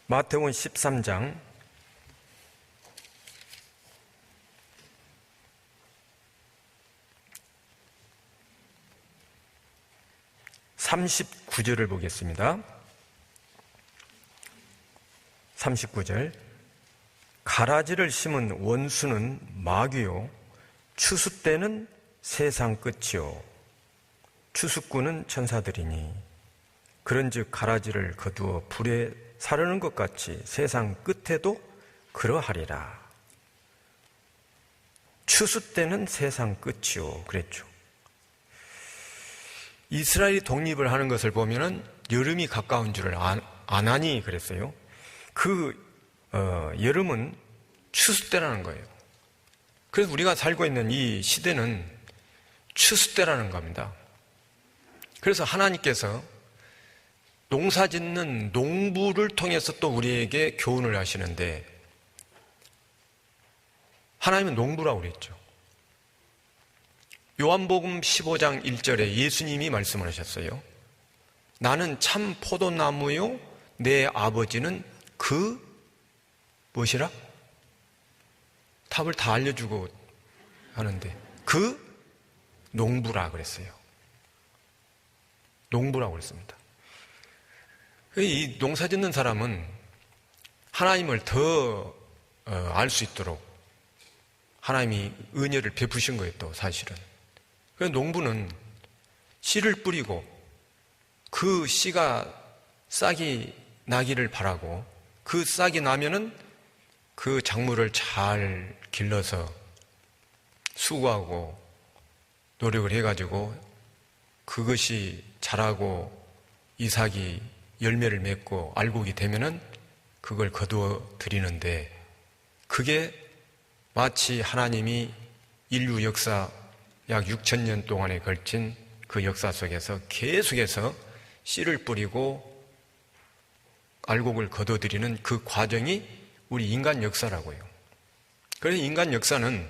Speaker 1: 마태복음 13장 39절을 보겠습니다. 39절. 가라지를 심은 원수는 마귀요 추수 때는 세상 끝이요 추수꾼은 천사들이니 그런즉 가라지를 거두어 불에 사르는 것 같이 세상 끝에도 그러하리라. 추수 때는 세상 끝이요 그랬죠. 이스라엘이 독립을 하는 것을 보면은 여름이 가까운 줄을 아나니 그랬어요. 여름은 추수 때라는 거예요. 그래서 우리가 살고 있는 이 시대는 추수 때라는 겁니다. 그래서 하나님께서 농사 짓는 농부를 통해서 또 우리에게 교훈을 하시는데 하나님은 농부라고 그랬죠. 요한복음 15장 1절에 예수님이 말씀을 하셨어요. 나는 참 포도나무요 내 아버지는 무엇이라? 답을 다 알려주고 하는데 농부라 그랬어요. 농부라고 그랬습니다. 이 농사 짓는 사람은 하나님을 더 알 수 있도록 하나님이 은혜를 베푸신 거예요, 또 사실은. 그래서 농부는 씨를 뿌리고 그 씨가 싹이 나기를 바라고, 그 싹이 나면은 그 작물을 잘 길러서 수고하고 노력을 해가지고 그것이 자라고 이삭이 열매를 맺고 알곡이 되면은 그걸 거두어 드리는데, 그게 마치 하나님이 인류 역사 약 6,000년 동안에 걸친 그 역사 속에서 계속해서 씨를 뿌리고 알곡을 거둬들이는 그 과정이 우리 인간 역사라고요. 그래서 인간 역사는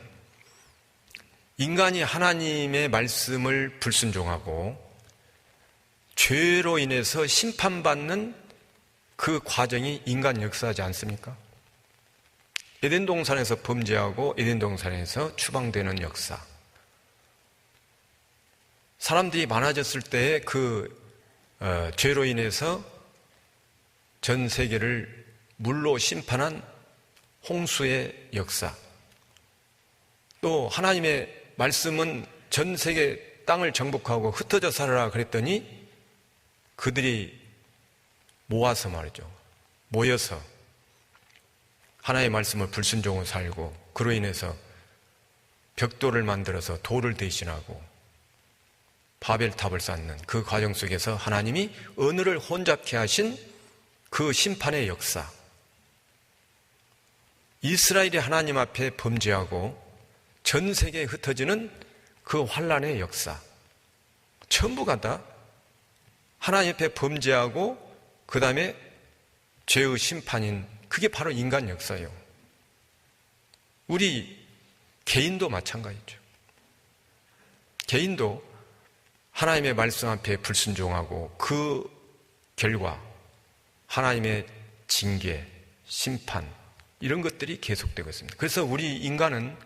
Speaker 1: 인간이 하나님의 말씀을 불순종하고 죄로 인해서 심판받는 그 과정이 인간 역사지 않습니까? 에덴 동산에서 범죄하고 에덴 동산에서 추방되는 역사, 사람들이 많아졌을 때의 죄로 인해서 전 세계를 물로 심판한 홍수의 역사, 또 하나님의 말씀은 전 세계 땅을 정복하고 흩어져 살아라 그랬더니 그들이 모아서 말이죠, 모여서 하나님의 말씀을 불순종으로 살고, 그로 인해서 벽돌을 만들어서 돌을 대신하고 바벨탑을 쌓는 그 과정 속에서 하나님이 언어를 혼잡케 하신 그 심판의 역사, 이스라엘이 하나님 앞에 범죄하고 전 세계에 흩어지는 그 환란의 역사, 전부가 다 하나님 앞에 범죄하고 그 다음에 죄의 심판인, 그게 바로 인간 역사예요. 우리 개인도 마찬가지죠. 개인도 하나님의 말씀 앞에 불순종하고 그 결과 하나님의 징계, 심판, 이런 것들이 계속되고 있습니다. 그래서 우리 인간은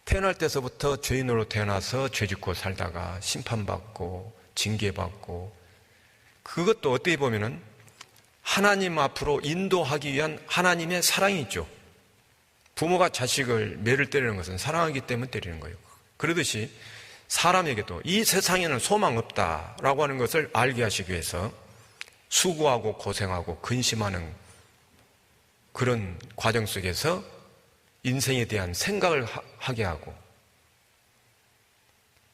Speaker 1: 태어날 때서부터 죄인으로 태어나서 죄짓고 살다가 심판받고 징계받고, 그것도 어떻게 보면은 하나님 앞으로 인도하기 위한 하나님의 사랑이죠. 부모가 자식을 매를 때리는 것은 사랑하기 때문에 때리는 거예요. 그러듯이 사람에게도 이 세상에는 소망 없다라고 하는 것을 알게 하시기 위해서 수고하고 고생하고 근심하는 그런 과정 속에서 인생에 대한 생각을 하게 하고,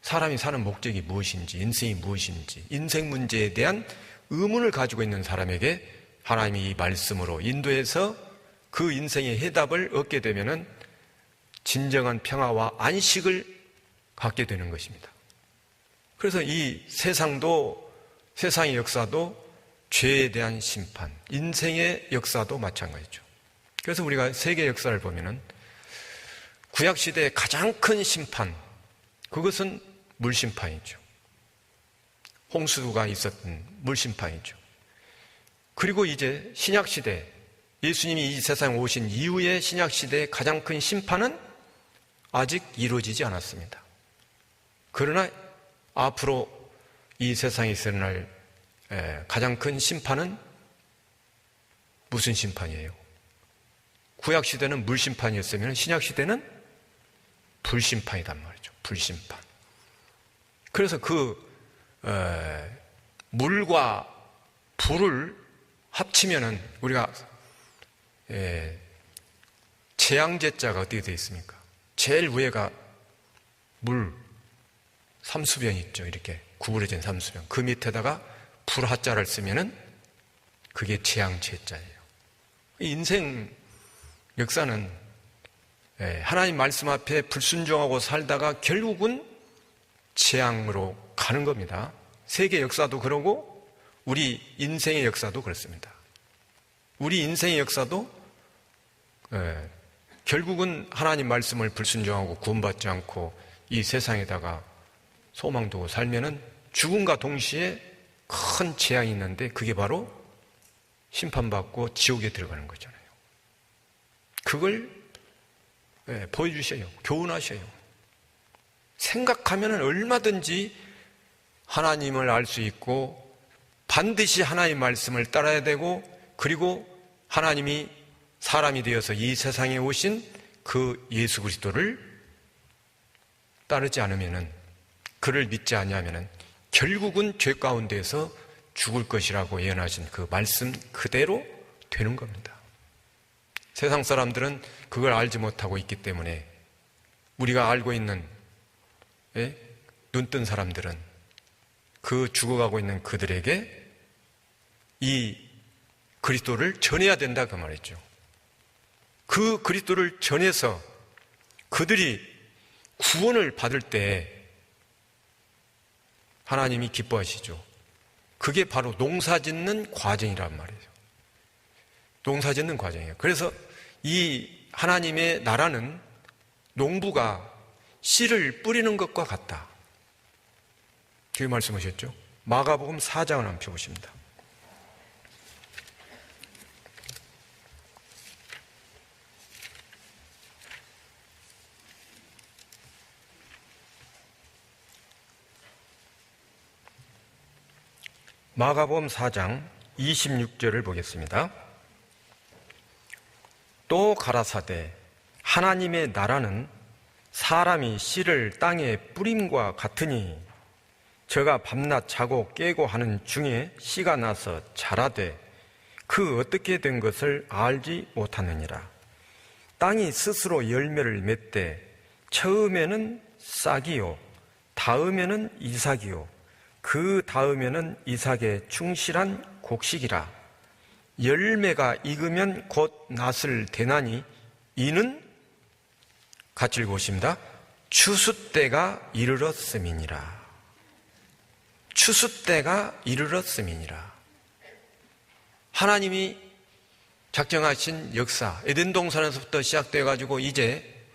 Speaker 1: 사람이 사는 목적이 무엇인지, 인생이 무엇인지, 인생 문제에 대한 의문을 가지고 있는 사람에게 하나님이 이 말씀으로 인도해서 그 인생의 해답을 얻게 되면은 진정한 평화와 안식을 갖게 되는 것입니다. 그래서 이 세상의 역사도 죄에 대한 심판, 인생의 역사도 마찬가지죠. 그래서 우리가 세계 역사를 보면은 구약시대의 가장 큰 심판, 그것은 물심판이죠. 홍수가 있었던 물심판이죠. 그리고 이제 신약시대, 예수님이 이 세상에 오신 이후의 신약시대의 가장 큰 심판은 아직 이루어지지 않았습니다. 그러나 앞으로 이 세상에 일어날 가장 큰 심판은 무슨 심판이에요? 구약시대는 물심판이었으면 신약시대는 불심판이란 말이죠. 불심판. 그래서 물과 불을 합치면은 우리가 재앙제자가 어떻게 되어 있습니까? 제일 위에가 물, 삼수병 있죠. 이렇게 구부러진 삼수병. 그 밑에다가 불하자를 쓰면은 그게 재앙제자예요. 인생 역사는 하나님 말씀 앞에 불순종하고 살다가 결국은 재앙으로 가는 겁니다. 세계 역사도 그러고 우리 인생의 역사도 그렇습니다. 우리 인생의 역사도 결국은 하나님 말씀을 불순종하고 구원받지 않고 이 세상에다가 소망 두고 살면은 죽음과 동시에 큰 재앙이 있는데 그게 바로 심판받고 지옥에 들어가는 거잖아요. 그걸 보여주셔요. 교훈하셔요. 생각하면은 얼마든지 하나님을 알 수 있고 반드시 하나님의 말씀을 따라야 되고, 그리고 하나님이 사람이 되어서 이 세상에 오신 그 예수 그리스도를 따르지 않으면은, 그를 믿지 않으면은 결국은 죄 가운데에서 죽을 것이라고 예언하신 그 말씀 그대로 되는 겁니다. 세상 사람들은 그걸 알지 못하고 있기 때문에 우리가 알고 있는 눈뜬 사람들은 그 죽어가고 있는 그들에게 이 그리스도를 전해야 된다 그 말이죠. 그 그리스도를 전해서 그들이 구원을 받을 때 하나님이 기뻐하시죠. 그게 바로 농사짓는 과정이란 말이죠. 농사짓는 과정이에요. 그래서 이 하나님의 나라는 농부가 씨를 뿌리는 것과 같다. 그렇게 말씀하셨죠. 마가복음 4장을 한번 펴보십니다. 마가복음 4장 26절을 보겠습니다. 또 가라사대 하나님의 나라는 사람이 씨를 땅에 뿌림과 같으니 저가 밤낮 자고 깨고 하는 중에 씨가 나서 자라되 그 어떻게 된 것을 알지 못하느니라. 땅이 스스로 열매를 맺되 처음에는 싹이요 다음에는 이삭이요 그 다음에는 이삭의 충실한 곡식이라. 열매가 익으면 곧 낫을 대나니 이는 같이 읽어보십니다. 추수 때가 이르렀음이니라. 추수 때가 이르렀음이니라. 하나님이 작정하신 역사, 에덴 동산에서부터 시작되어 가지고 이제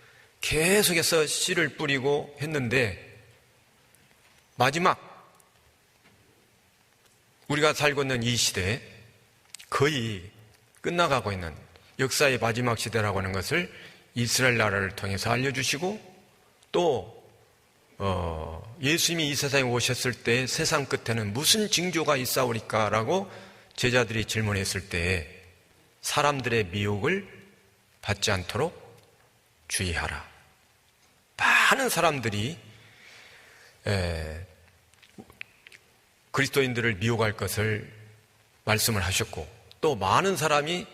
Speaker 1: 계속해서 씨를 뿌리고 했는데 마지막 우리가 살고 있는 이 시대에 거의 끝나가고 있는 역사의 마지막 시대라고 하는 것을 이스라엘 나라를 통해서 알려주시고 또 예수님이 이 세상에 오셨을 때 세상 끝에는 무슨 징조가 있사오리까라고 제자들이 질문했을 때 사람들의 미혹을 받지 않도록 주의하라. 많은 사람들이 그리스도인들을 미혹할 것을 말씀을 하셨고 또 많은 사람이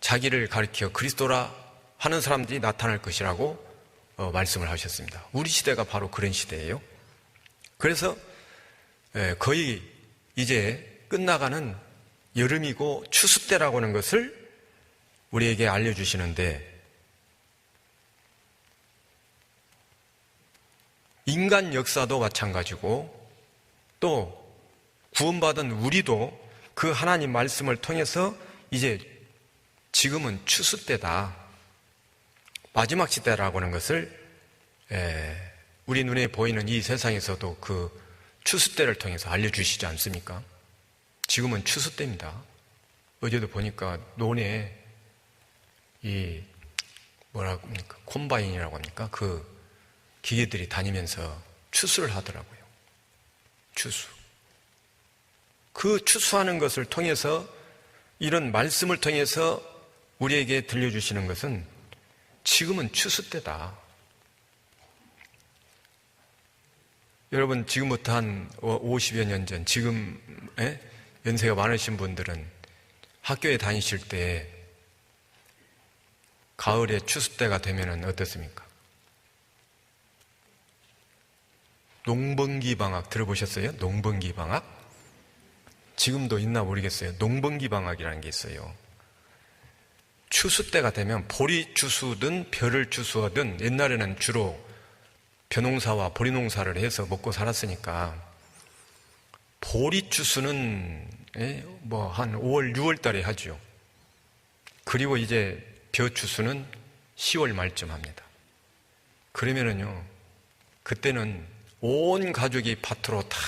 Speaker 1: 자기를 가리켜 그리스도라 하는 사람들이 나타날 것이라고 말씀을 하셨습니다. 우리 시대가 바로 그런 시대예요. 그래서 거의 이제 끝나가는 여름이고 추수 때라고 하는 것을 우리에게 알려주시는데 인간 역사도 마찬가지고 또 구원받은 우리도 그 하나님 말씀을 통해서 이제 지금은 추수 때다. 마지막 시대라고 하는 것을 우리 눈에 보이는 이 세상에서도 그 추수 때를 통해서 알려주시지 않습니까? 지금은 추수 때입니다. 어제도 보니까 논에 이 뭐라고 합니까? 콤바인이라고 합니까? 그 기계들이 다니면서 추수를 하더라고요. 추수. 그 추수하는 것을 통해서 이런 말씀을 통해서 우리에게 들려주시는 것은 지금은 추수 때다. 여러분 지금부터 한 50여 년 전 지금 연세가 많으신 분들은 학교에 다니실 때 가을에 추수 때가 되면 어떻습니까? 농번기 방학 들어보셨어요? 농번기 방학? 지금도 있나 모르겠어요. 농번기 방학이라는 게 있어요. 추수 때가 되면 보리 추수든 벼를 추수하든 옛날에는 주로 벼농사와 보리농사를 해서 먹고 살았으니까 보리 추수는 뭐 한 5월, 6월 달에 하죠. 그리고 이제 벼 추수는 10월 말쯤 합니다. 그러면은요, 그때는 온 가족이 밭으로 다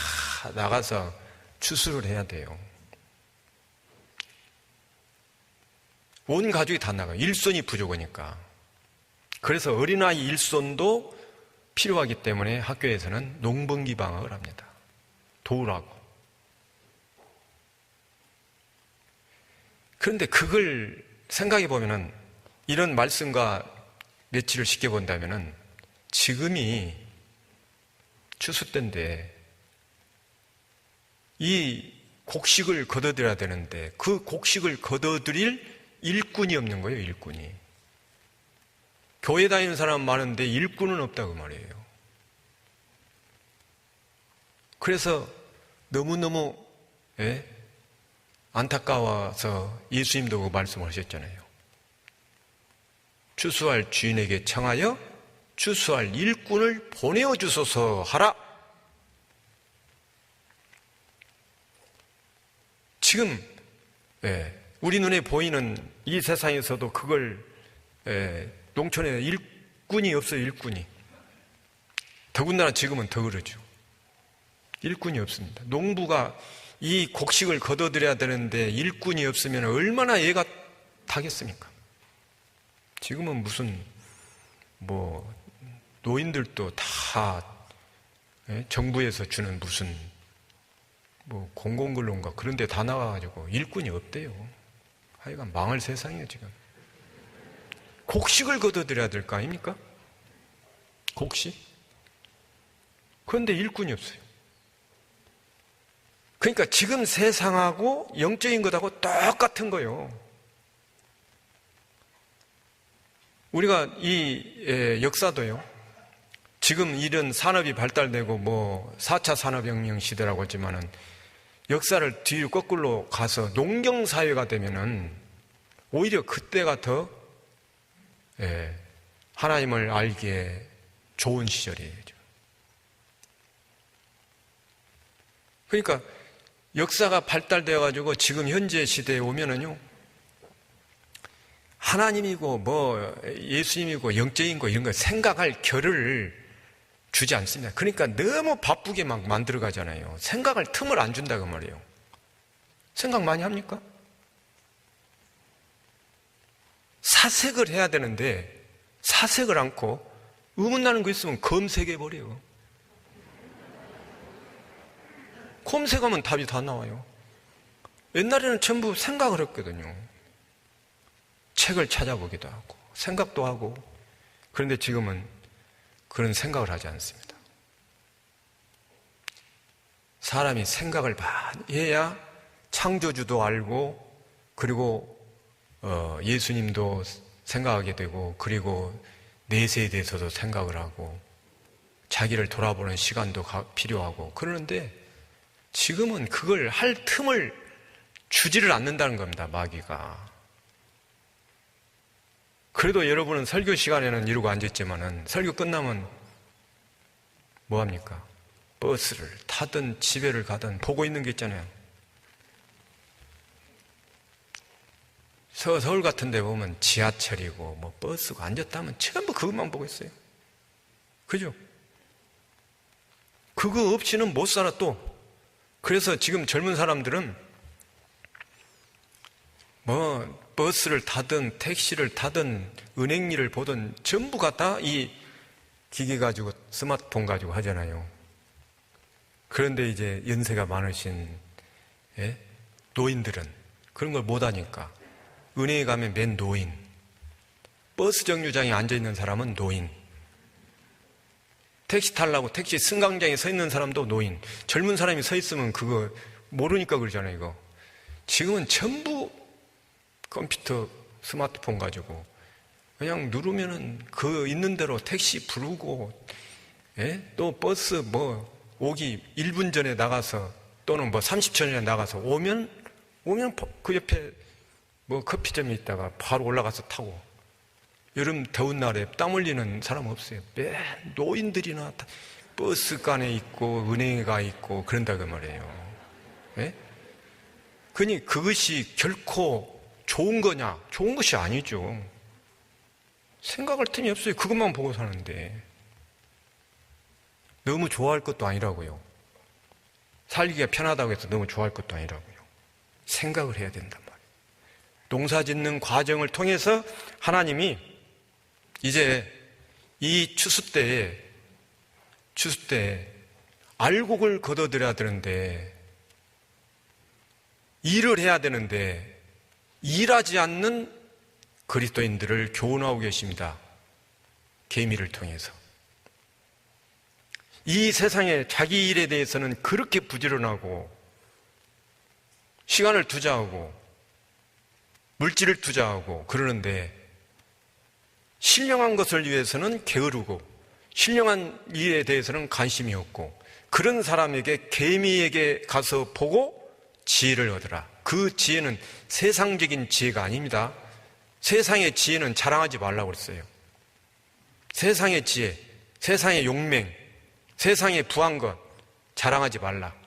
Speaker 1: 나가서 추수를 해야 돼요. 온 가족이 다 나가요. 일손이 부족하니까. 그래서 어린아이 일손도 필요하기 때문에 학교에서는 농번기 방학을 합니다. 도우라고. 그런데 그걸 생각해 보면은 이런 말씀과 매치를 시켜본다면은 지금이 추수 때인데 이 곡식을 거둬들여야 되는데 그 곡식을 거둬들일 일꾼이 없는 거예요, 일꾼이. 교회 다니는 사람 많은데 일꾼은 없다고 말이에요. 그래서 너무너무 안타까워서 예수님도 그 말씀을 하셨잖아요. 추수할 주인에게 청하여 추수할 일꾼을 보내어 주소서 하라. 지금 우리 눈에 보이는 이 세상에서도 그걸 농촌에 일꾼이 없어요. 일꾼이. 더군다나 지금은 더 그러죠. 일꾼이 없습니다. 농부가 이 곡식을 거둬들여야 되는데 일꾼이 없으면 얼마나 애가 타겠습니까? 지금은 무슨 노인들도 다 정부에서 주는 무슨 공공근로인가 그런 데 다 나와가지고 일꾼이 없대요. 하여간 망할 세상이에요, 지금. 곡식을 거둬들여야 될 거 아닙니까? 곡식? 그런데 일꾼이 없어요. 그러니까 지금 세상하고 영적인 것하고 똑같은 거예요. 우리가 이 역사도요, 지금 이런 산업이 발달되고 4차 산업혁명 시대라고 하지만은 역사를 뒤로 거꾸로 가서 농경사회가 되면은 오히려 그때가 더 하나님을 알기에 좋은 시절이에요. 그러니까 역사가 발달되어가지고 지금 현재 시대에 오면은요, 하나님이고 예수님이고 영적인 거 이런 거 생각할 겨를 주지 않습니다. 그러니까 너무 바쁘게 막 만들어 가잖아요. 생각할 틈을 안 준다고 말이에요. 생각 많이 합니까? 사색을 해야 되는데 사색을 않고 의문나는 거 있으면 검색해 버려요. 검색하면 답이 다 나와요. 옛날에는 전부 생각을 했거든요. 책을 찾아보기도 하고 생각도 하고. 그런데 지금은 그런 생각을 하지 않습니다. 사람이 생각을 많이 해야 창조주도 알고, 그리고 예수님도 생각하게 되고, 그리고 내세에 대해서도 생각을 하고, 자기를 돌아보는 시간도 필요하고. 그러는데 지금은 그걸 할 틈을 주지를 않는다는 겁니다, 마귀가. 그래도 여러분은 설교 시간에는 이러고 앉았지만은 설교 끝나면 뭐합니까? 버스를 타든 집에를 가든 보고 있는 게 있잖아요. 서울 같은 데 보면 지하철이고 버스고 앉았다면 전부 그것만 보고 있어요. 그죠? 그거 없이는 못 살아 또. 그래서 지금 젊은 사람들은 버스를 타든 택시를 타든 은행 일을 보든 전부가 다 이 기계 가지고 스마트폰 가지고 하잖아요. 그런데 이제 연세가 많으신 노인들은 그런 걸 못하니까 은행에 가면 맨 노인, 버스 정류장에 앉아있는 사람은 노인, 택시 타려고 택시 승강장에 서 있는 사람도 노인. 젊은 사람이 서 있으면 그거 모르니까 그러잖아요. 이거 지금은 전부 컴퓨터, 스마트폰 가지고 그냥 누르면은 그 있는 대로 택시 부르고, 또 버스 오기 1분 전에 나가서 또는 30초 전에 나가서 오면 그 옆에 커피점에 있다가 바로 올라가서 타고. 여름 더운 날에 땀 흘리는 사람 없어요. 맨 노인들이나 버스간에 있고 은행에 가 있고 그런다고 말이에요. 그러니 그것이 결코 좋은 거냐? 좋은 것이 아니죠. 생각할 틈이 없어요. 그것만 보고 사는데. 너무 좋아할 것도 아니라고요. 살기가 편하다고 해서 너무 좋아할 것도 아니라고요. 생각을 해야 된단 말이에요. 농사 짓는 과정을 통해서 하나님이 이제 이 추수 때에 알곡을 거둬들여야 되는데, 일을 해야 되는데 일하지 않는 그리스도인들을 교훈하고 계십니다. 계미를 통해서. 이 세상에 자기 일에 대해서는 그렇게 부지런하고 시간을 투자하고 물질을 투자하고 그러는데 신령한 것을 위해서는 게으르고 신령한 일에 대해서는 관심이 없고 그런 사람에게 개미에게 가서 보고 지혜를 얻으라. 그 지혜는 세상적인 지혜가 아닙니다. 세상의 지혜는 자랑하지 말라고 그랬어요. 세상의 지혜, 세상의 용맹, 세상에 부한 것 자랑하지 말라.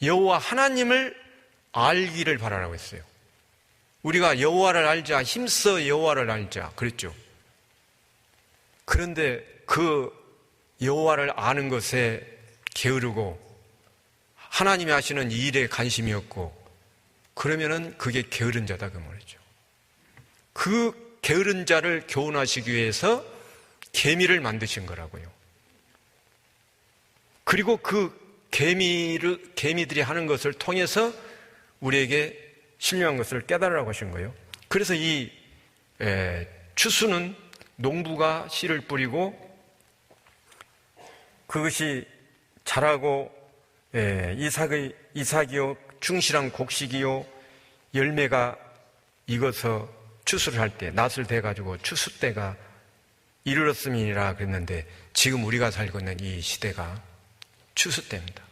Speaker 1: 여호와 하나님을 알기를 바라라고 했어요. 우리가 여호와를 알자, 힘써 여호와를 알자 그랬죠. 그런데 그 여호와를 아는 것에 게으르고 하나님이 하시는 일에 관심이 없고 그러면은 그게 게으른 자다 그 말이죠. 그 게으른 자를 교훈하시기 위해서 개미를 만드신 거라고요. 그리고 그 개미들이 하는 것을 통해서 우리에게 신령한 것을 깨달으라고 하신 거예요. 그래서 이 추수는 농부가 씨를 뿌리고 그것이 자라고 이삭이요 충실한 곡식이요 열매가 익어서 추수를 할 때 낫을 대가지고 추수 때가 이르렀음이니라 그랬는데 지금 우리가 살고 있는 이 시대가 추수 때입니다.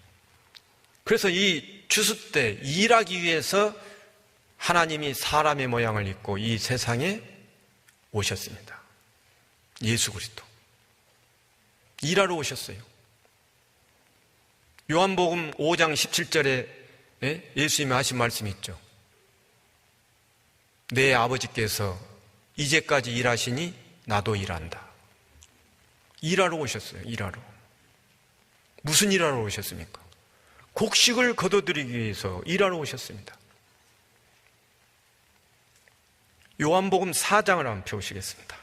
Speaker 1: 그래서 이 추수 때 일하기 위해서 하나님이 사람의 모양을 입고 이 세상에 오셨습니다. 예수 그리스도 일하러 오셨어요. 요한복음 5장 17절에 예수님이 하신 말씀이 있죠. 내 아버지께서 이제까지 일하시니 나도 일한다. 일하러 오셨어요. 일하러. 무슨 일하러 오셨습니까? 곡식을 거둬들이기 위해서 일하러 오셨습니다. 요한복음 4장을 한번 펴보시겠습니다.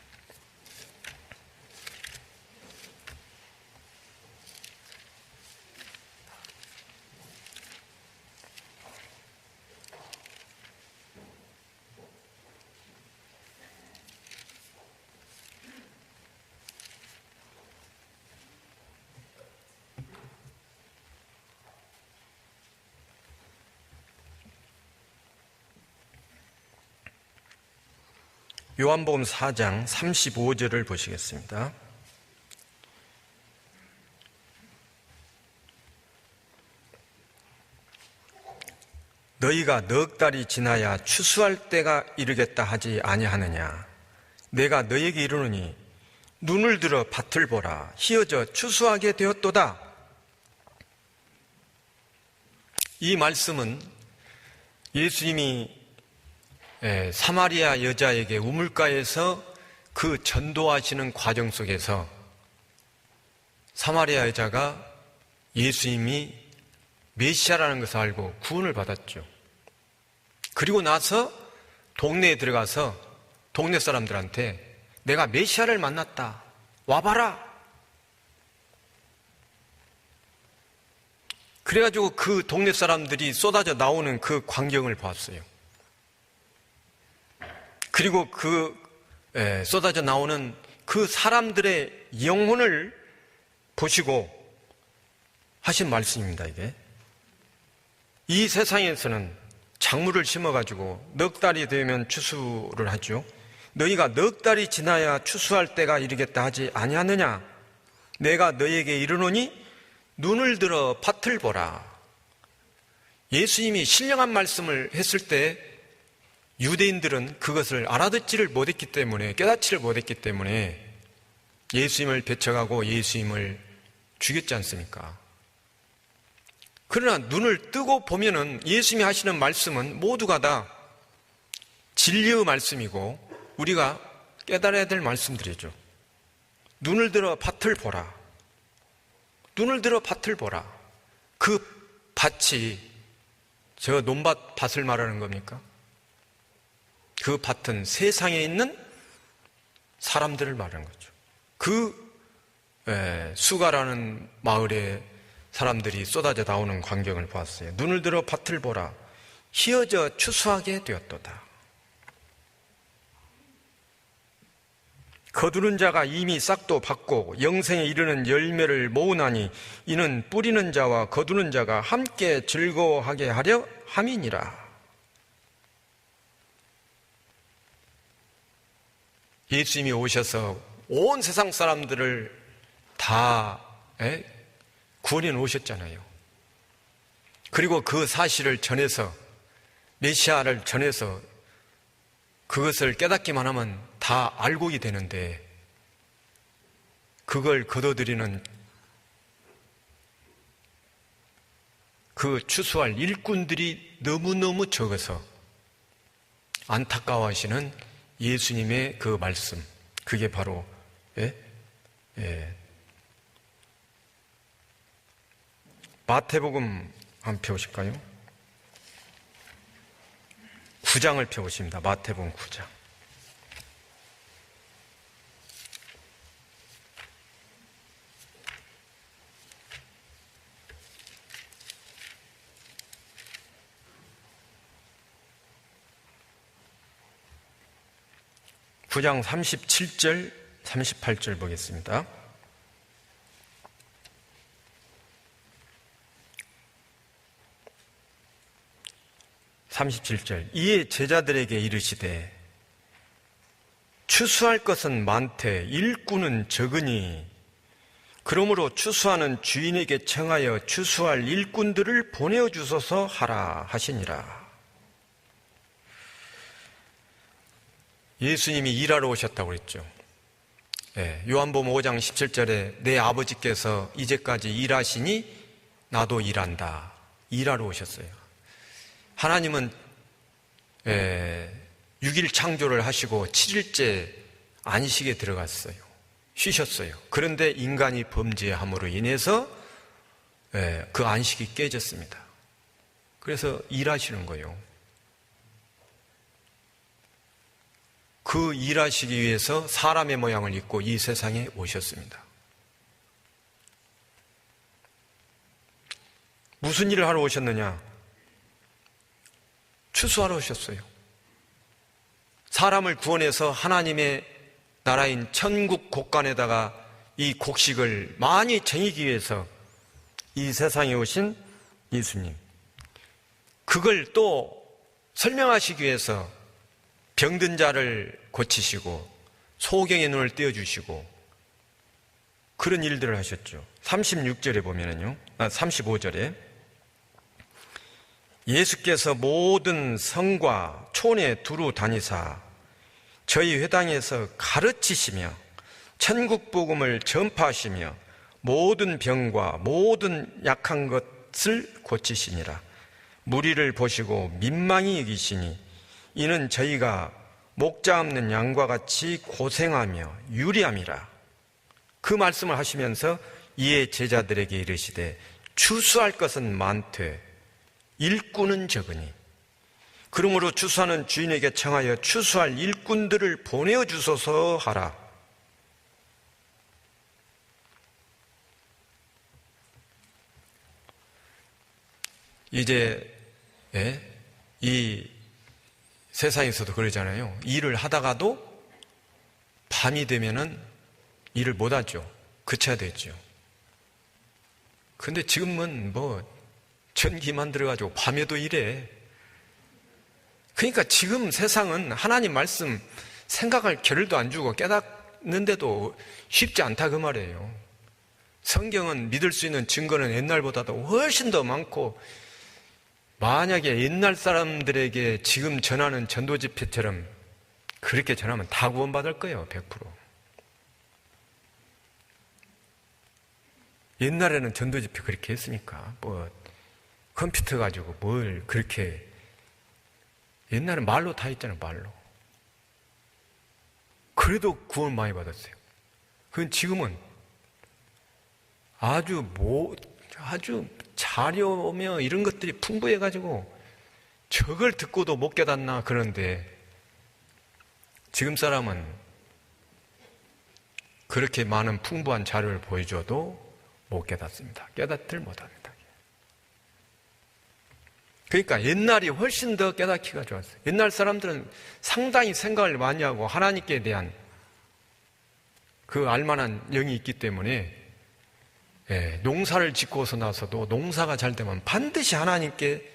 Speaker 1: 요한복음 4장 35절을 보시겠습니다. 너희가 넉 달이 지나야 추수할 때가 이르겠다 하지 아니하느냐. 내가 너희에게 이르노니 눈을 들어 밭을 보라. 희어져 추수하게 되었도다. 이 말씀은 예수님이 사마리아 여자에게 우물가에서 그 전도하시는 과정 속에서 사마리아 여자가 예수님이 메시아라는 것을 알고 구원을 받았죠. 그리고 나서 동네에 들어가서 동네 사람들한테 내가 메시아를 만났다. 와봐라. 그래가지고 그 동네 사람들이 쏟아져 나오는 그 광경을 봤어요. 그리고 그 쏟아져 나오는 그 사람들의 영혼을 보시고 하신 말씀입니다. 이게 이 세상에서는 작물을 심어가지고 넉 달이 되면 추수를 하죠. 너희가 넉 달이 지나야 추수할 때가 이르겠다 하지 아니하느냐. 내가 너희에게 이르노니 눈을 들어 밭을 보라. 예수님이 신령한 말씀을 했을 때 유대인들은 그것을 알아듣지를 못했기 때문에, 깨닫지를 못했기 때문에 예수님을 배척하고 예수님을 죽였지 않습니까? 그러나 눈을 뜨고 보면은 예수님이 하시는 말씀은 모두가 다 진리의 말씀이고 우리가 깨달아야 될 말씀들이죠. 눈을 들어 밭을 보라. 눈을 들어 밭을 보라. 그 밭이 저 밭을 말하는 겁니까? 그 밭은 세상에 있는 사람들을 말하는 거죠. 그 수가라는 마을에 사람들이 쏟아져 나오는 광경을 보았어요. 눈을 들어 밭을 보라. 희어져 추수하게 되었도다. 그 거두는 자가 이미 싹도 받고 영생에 이르는 열매를 모으나니 이는 뿌리는 자와 거두는 자가 함께 즐거워하게 하려 함이니라. 예수님이 오셔서 온 세상 사람들을 다 구원해 놓으셨잖아요. 그리고 그 사실을 전해서, 메시아를 전해서 그것을 깨닫기만 하면 다 알고이 되는데, 그걸 거둬들이는 그 추수할 일꾼들이 너무너무 적어서 안타까워하시는 예수님의 그 말씀, 그게 바로 마태복음 한번 펴보실까요? 9장을 펴보십니다. 마태복음 9장. (9장) 37절, 38절 보겠습니다. (37절) 이에 제자들에게 이르시되 추수할 것은 많되 일꾼은 적으니 그러므로 추수하는 주인에게 청하여 추수할 일꾼들을 보내어 주소서 하라 하시니라. 예수님이 일하러 오셨다고 그랬죠. 요한복음 5장 17절에 내 아버지께서 이제까지 일하시니 나도 일한다. 일하러 오셨어요. 하나님은 6일 창조를 하시고 7일째 안식에 들어갔어요. 쉬셨어요. 그런데 인간이 범죄함으로 인해서 그 안식이 깨졌습니다. 그래서 일하시는 거예요. 그 일하시기 위해서 사람의 모양을 입고 이 세상에 오셨습니다. 무슨 일을 하러 오셨느냐? 추수하러 오셨어요. 사람을 구원해서 하나님의 나라인 천국 곡간에다가 이 곡식을 많이 쟁이기 위해서 이 세상에 오신 예수님, 그걸 또 설명하시기 위해서 병든 자를 고치시고 소경의 눈을 떼어주시고 그런 일들을 하셨죠. 36절에 보면은요, 35절에 예수께서 모든 성과 촌에 두루 다니사 저희 회당에서 가르치시며 천국 복음을 전파하시며 모든 병과 모든 약한 것을 고치시니라. 무리를 보시고 민망히 여기시니 이는 저희가 목자 없는 양과 같이 고생하며 유리함이라. 그 말씀을 하시면서 이에 제자들에게 이르시되 추수할 것은 많되 일꾼은 적으니 그러므로 추수하는 주인에게 청하여 추수할 일꾼들을 보내어 주소서 하라. 이제 이 세상에서도 그러잖아요. 일을 하다가도 밤이 되면은 일을 못 하죠. 그쳐야 되죠. 근데 지금은 전기 만들어가지고 밤에도 일해. 그러니까 지금 세상은 하나님 말씀 생각할 겨를도 안 주고 깨닫는데도 쉽지 않다 그 말이에요. 성경은 믿을 수 있는 증거는 옛날보다도 훨씬 더 많고, 만약에 옛날 사람들에게 지금 전하는 전도 집회처럼 그렇게 전하면 다 구원받을 거예요. 100%. 옛날에는 전도 집회 그렇게 했습니까? 컴퓨터 가지고 뭘 그렇게, 옛날엔 말로 다 했잖아요. 말로. 그래도 구원 많이 받았어요. 그건 지금은 아주 자료며 이런 것들이 풍부해가지고 저걸 듣고도 못 깨닫나 그런데, 지금 사람은 그렇게 많은 풍부한 자료를 보여줘도 못 깨닫습니다. 깨닫질 못합니다. 그러니까 옛날이 훨씬 더 깨닫기가 좋았어요. 옛날 사람들은 상당히 생각을 많이 하고 하나님께 대한 그 알만한 영이 있기 때문에 농사를 짓고서 나서도 농사가 잘 되면 반드시 하나님께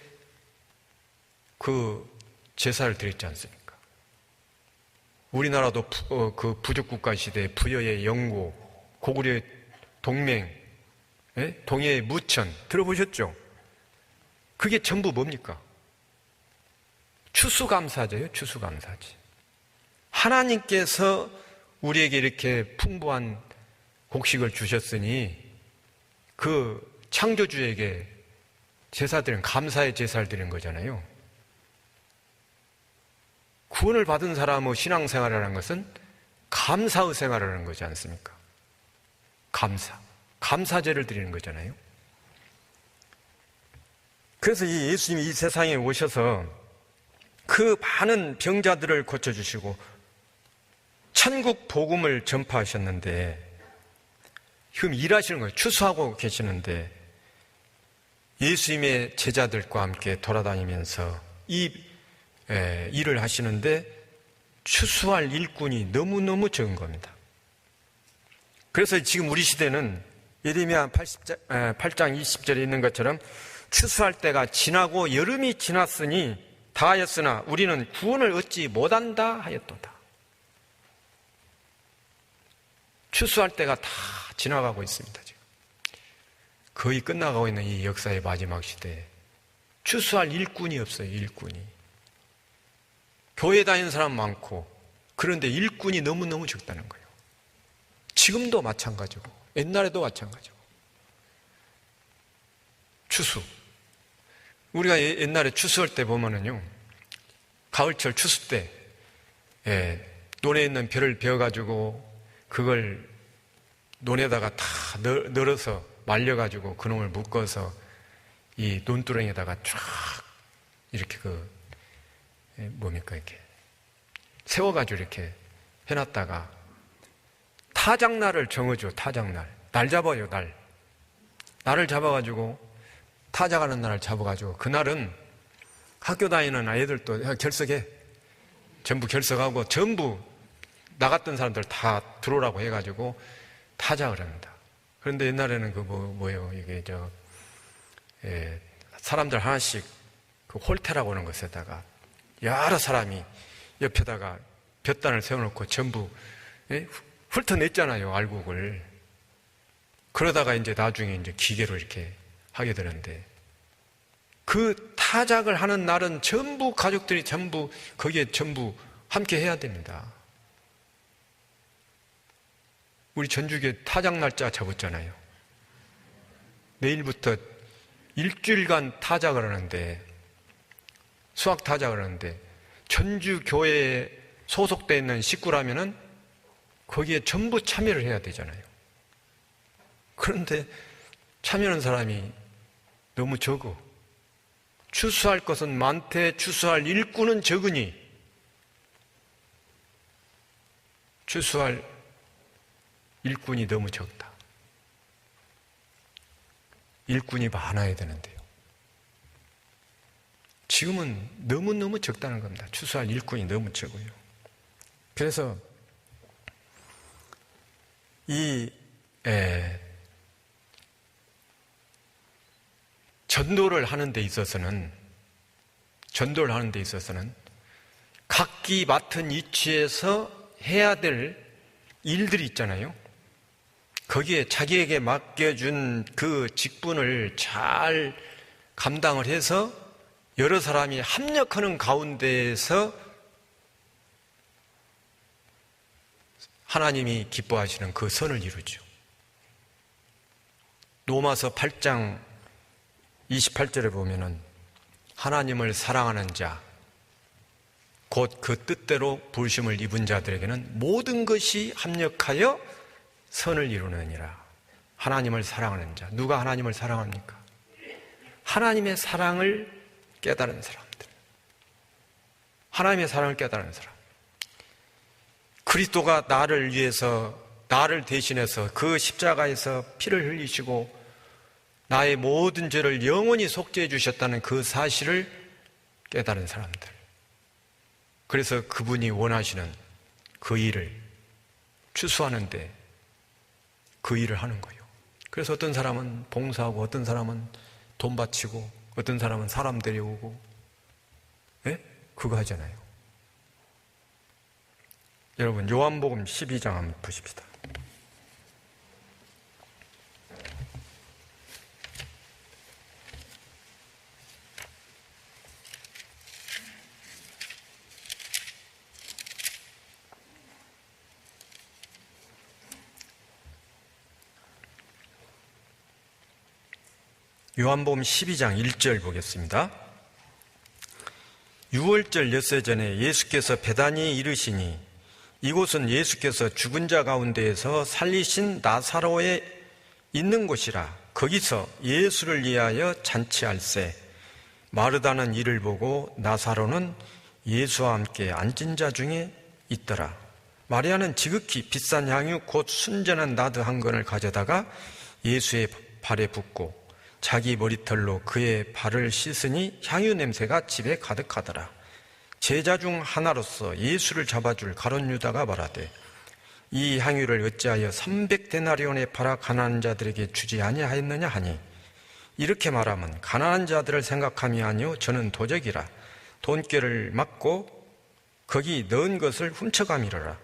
Speaker 1: 그 제사를 드렸지 않습니까? 우리나라도 그 부족국가 시대 부여의 영고, 고구려의 동맹, 동해의 무천 들어보셨죠? 그게 전부 뭡니까? 추수감사제요, 추수감사제. 하나님께서 우리에게 이렇게 풍부한 곡식을 주셨으니 그 창조주에게 제사 드린, 감사의 제사를 드리는 거잖아요. 구원을 받은 사람의 신앙생활이라는 것은 감사의 생활이라는 거지 않습니까? 감사제를 드리는 거잖아요. 그래서 이 예수님이 이 세상에 오셔서 그 많은 병자들을 고쳐주시고 천국 복음을 전파하셨는데, 지금 일하시는 거예요. 추수하고 계시는데 예수님의 제자들과 함께 돌아다니면서 이 일을 하시는데 추수할 일꾼이 너무너무 적은 겁니다. 그래서 지금 우리 시대는 예레미야 8장 20절에 있는 것처럼 추수할 때가 지나고 여름이 지났으니 다하였으나 우리는 구원을 얻지 못한다 하였도다. 추수할 때가 다 지나가고 있습니다. 지금 거의 끝나가고 있는 이 역사의 마지막 시대에 추수할 일꾼이 없어요. 일꾼이. 교회 다니는 사람 많고 그런데 일꾼이 너무너무 적다는 거예요. 지금도 마찬가지고 옛날에도 마찬가지고. 추수, 우리가 옛날에 추수할 때 보면은요, 가을철 추수 때 논에 있는 벼를 베어가지고 그걸 논에다가 다 널어서 말려가지고 그놈을 묶어서 이 논두렁에다가 쫙 이렇게 이렇게 세워가지고 이렇게 해놨다가 타작날을 정해줘. 타작날. 날 잡아요. 날을 잡아가지고 타작하는 날을 잡아가지고 그날은 학교 다니는 아이들도 결석해. 전부 결석하고 전부 나갔던 사람들 다 들어오라고 해가지고 타작을 합니다. 그런데 옛날에는 이게 사람들 하나씩 그 홀태라고 하는 것에다가 여러 사람이 옆에다가 볕단을 세워놓고 전부 훑어냈잖아요, 알곡을. 그러다가 이제 나중에 이제 기계로 이렇게 하게 되는데, 그 타작을 하는 날은 전부 가족들이 전부 거기에 전부 함께 해야 됩니다. 우리 전주교회 타작 날짜 잡았잖아요. 내일부터 일주일간 타작을 하는데, 수학 타작을 하는데, 전주교회에 소속되어 있는 식구라면은 거기에 전부 참여를 해야 되잖아요. 그런데 참여하는 사람이 너무 적어. 추수할 것은 많되 추수할 일꾼은 적으니 추수할 일꾼이 너무 적다. 일꾼이 많아야 되는데요. 지금은 너무너무 적다는 겁니다. 추수할 일꾼이 너무 적어요. 그래서 전도를 하는 데 있어서는 각기 맡은 위치에서 해야 될 일들이 있잖아요. 거기에 자기에게 맡겨준 그 직분을 잘 감당을 해서 여러 사람이 합력하는 가운데에서 하나님이 기뻐하시는 그 선을 이루죠. 로마서 8장 28절에 보면은 하나님을 사랑하는 자, 곧 그 뜻대로 부르심을 입은 자들에게는 모든 것이 합력하여 선을 이루느니라. 하나님을 사랑하는 자. 누가 하나님을 사랑합니까? 하나님의 사랑을 깨달은 사람들. 하나님의 사랑을 깨달은 사람. 그리스도가 나를 위해서, 나를 대신해서 그 십자가에서 피를 흘리시고 나의 모든 죄를 영원히 속죄해 주셨다는 그 사실을 깨달은 사람들. 그래서 그분이 원하시는 그 일을 추수하는데 그 일을 하는 거예요. 그래서 어떤 사람은 봉사하고 어떤 사람은 돈 바치고 어떤 사람은 사람 데려오고, 예? 그거 하잖아요. 여러분, 요한복음 12장 한번 보십시다. 요한복음 12장 1절 보겠습니다. 6월절 엿새 전에 예수께서 베다니에 이르시니 이곳은 예수께서 죽은 자 가운데에서 살리신 나사로에 있는 곳이라. 거기서 예수를 위하여 잔치할세. 마르다는 이를 보고 나사로는 예수와 함께 앉은 자 중에 있더라. 마리아는 지극히 비싼 향유 곧 순전한 나드 한 건을 가져다가 예수의 발에 붓고 자기 머리털로 그의 발을 씻으니 향유 냄새가 집에 가득하더라. 제자 중 하나로서 예수를 잡아줄 가룟 유다가 말하되 이 향유를 어찌하여 300데나리온에 팔아 가난한 자들에게 주지 아니하였느냐 하니, 이렇게 말하면 가난한 자들을 생각함이 아니요 저는 도적이라. 돈꾀를 맞고 거기 넣은 것을 훔쳐가미르라.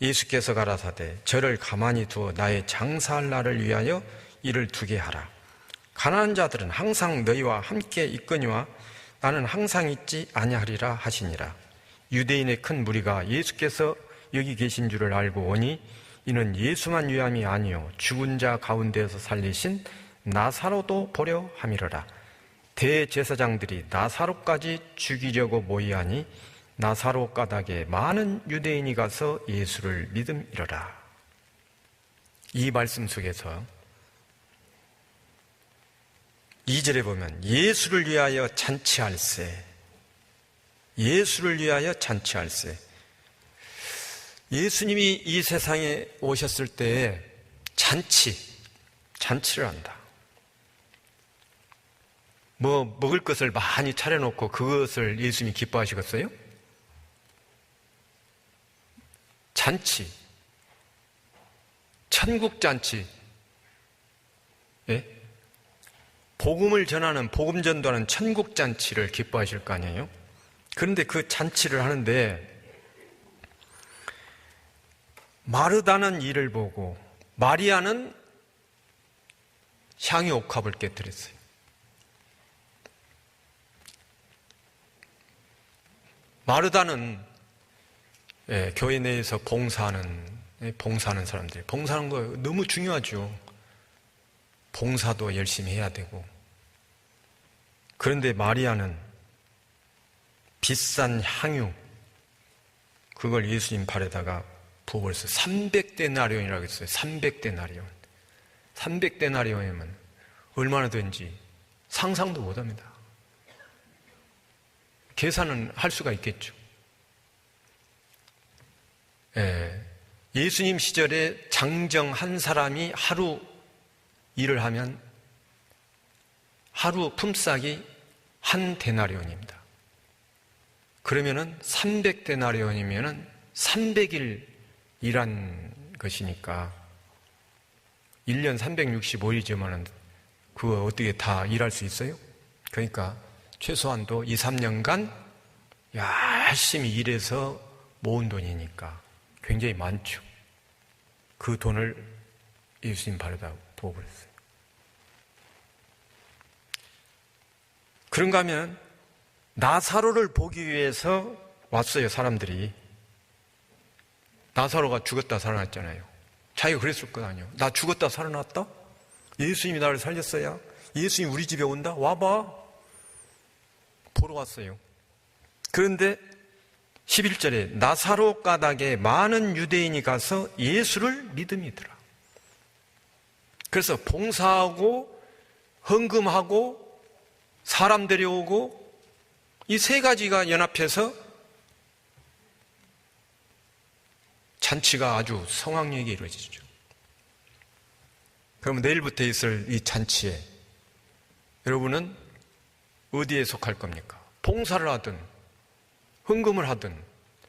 Speaker 1: 예수께서 가라사대 저를 가만히 두어 나의 장사할 날을 위하여 이를 두게 하라. 가난한 자들은 항상 너희와 함께 있거니와 나는 항상 있지 아니하리라 하시니라. 유대인의 큰 무리가 예수께서 여기 계신 줄을 알고 오니 이는 예수만 위함이 아니요 죽은 자 가운데에서 살리신 나사로도 보려 함이러라. 대제사장들이 나사로까지 죽이려고 모이하니 나사로 까닭에 많은 유대인이 가서 예수를 믿음이러라. 이 말씀 속에서 2절에 보면 예수를 위하여 잔치할세. 예수를 위하여 잔치할세. 예수님이 이 세상에 오셨을 때 잔치를 한다. 뭐 먹을 것을 많이 차려놓고 그것을 예수님이 기뻐하시겠어요? 잔치, 천국잔치, 예? 복음을 전하는, 복음 전도하는 천국잔치를 기뻐하실 거 아니에요? 그런데 그 잔치를 하는데 마르다는 이를 보고 마리아는 향유 옥합을 깨뜨렸어요. 마르다는 교회 내에서 봉사하는 사람들, 봉사하는 거 너무 중요하죠. 봉사도 열심히 해야 되고. 그런데 마리아는 비싼 향유, 그걸 예수님 발에다가 부어버렸어요. 300데나리온이라고 했어요. 300데나리온. 300데나리온이면 얼마나 된지 상상도 못합니다. 계산은 할 수가 있겠죠. 예수님 시절에 장정 한 사람이 하루 일을 하면 하루 품삯이 한 데나리온입니다. 그러면은 300데나리온이면은 300일 일한 것이니까 1년 365일이지만은 그거 어떻게 다 일할 수 있어요? 그러니까 최소한도 2, 3년간 열심히 일해서 모은 돈이니까 굉장히 많죠. 그 돈을 예수님 발에다 부어버렸어요. 그런가 하면 나사로를 보기 위해서 왔어요, 사람들이. 나사로가 죽었다 살아났잖아요. 자기가 그랬을 거 아니에요. 나 죽었다 살아났다? 예수님이 나를 살렸어야? 예수님이 우리 집에 온다? 와봐. 보러 왔어요. 그런데 11절에 나사로 까닭에 많은 유대인이 가서 예수를 믿음이더라. 그래서 봉사하고 헌금하고 사람 데려오고 이 세 가지가 연합해서 잔치가 아주 성황리하게 이루어지죠. 그럼 내일부터 있을 이 잔치에 여러분은 어디에 속할 겁니까? 봉사를 하든 헌금을 하든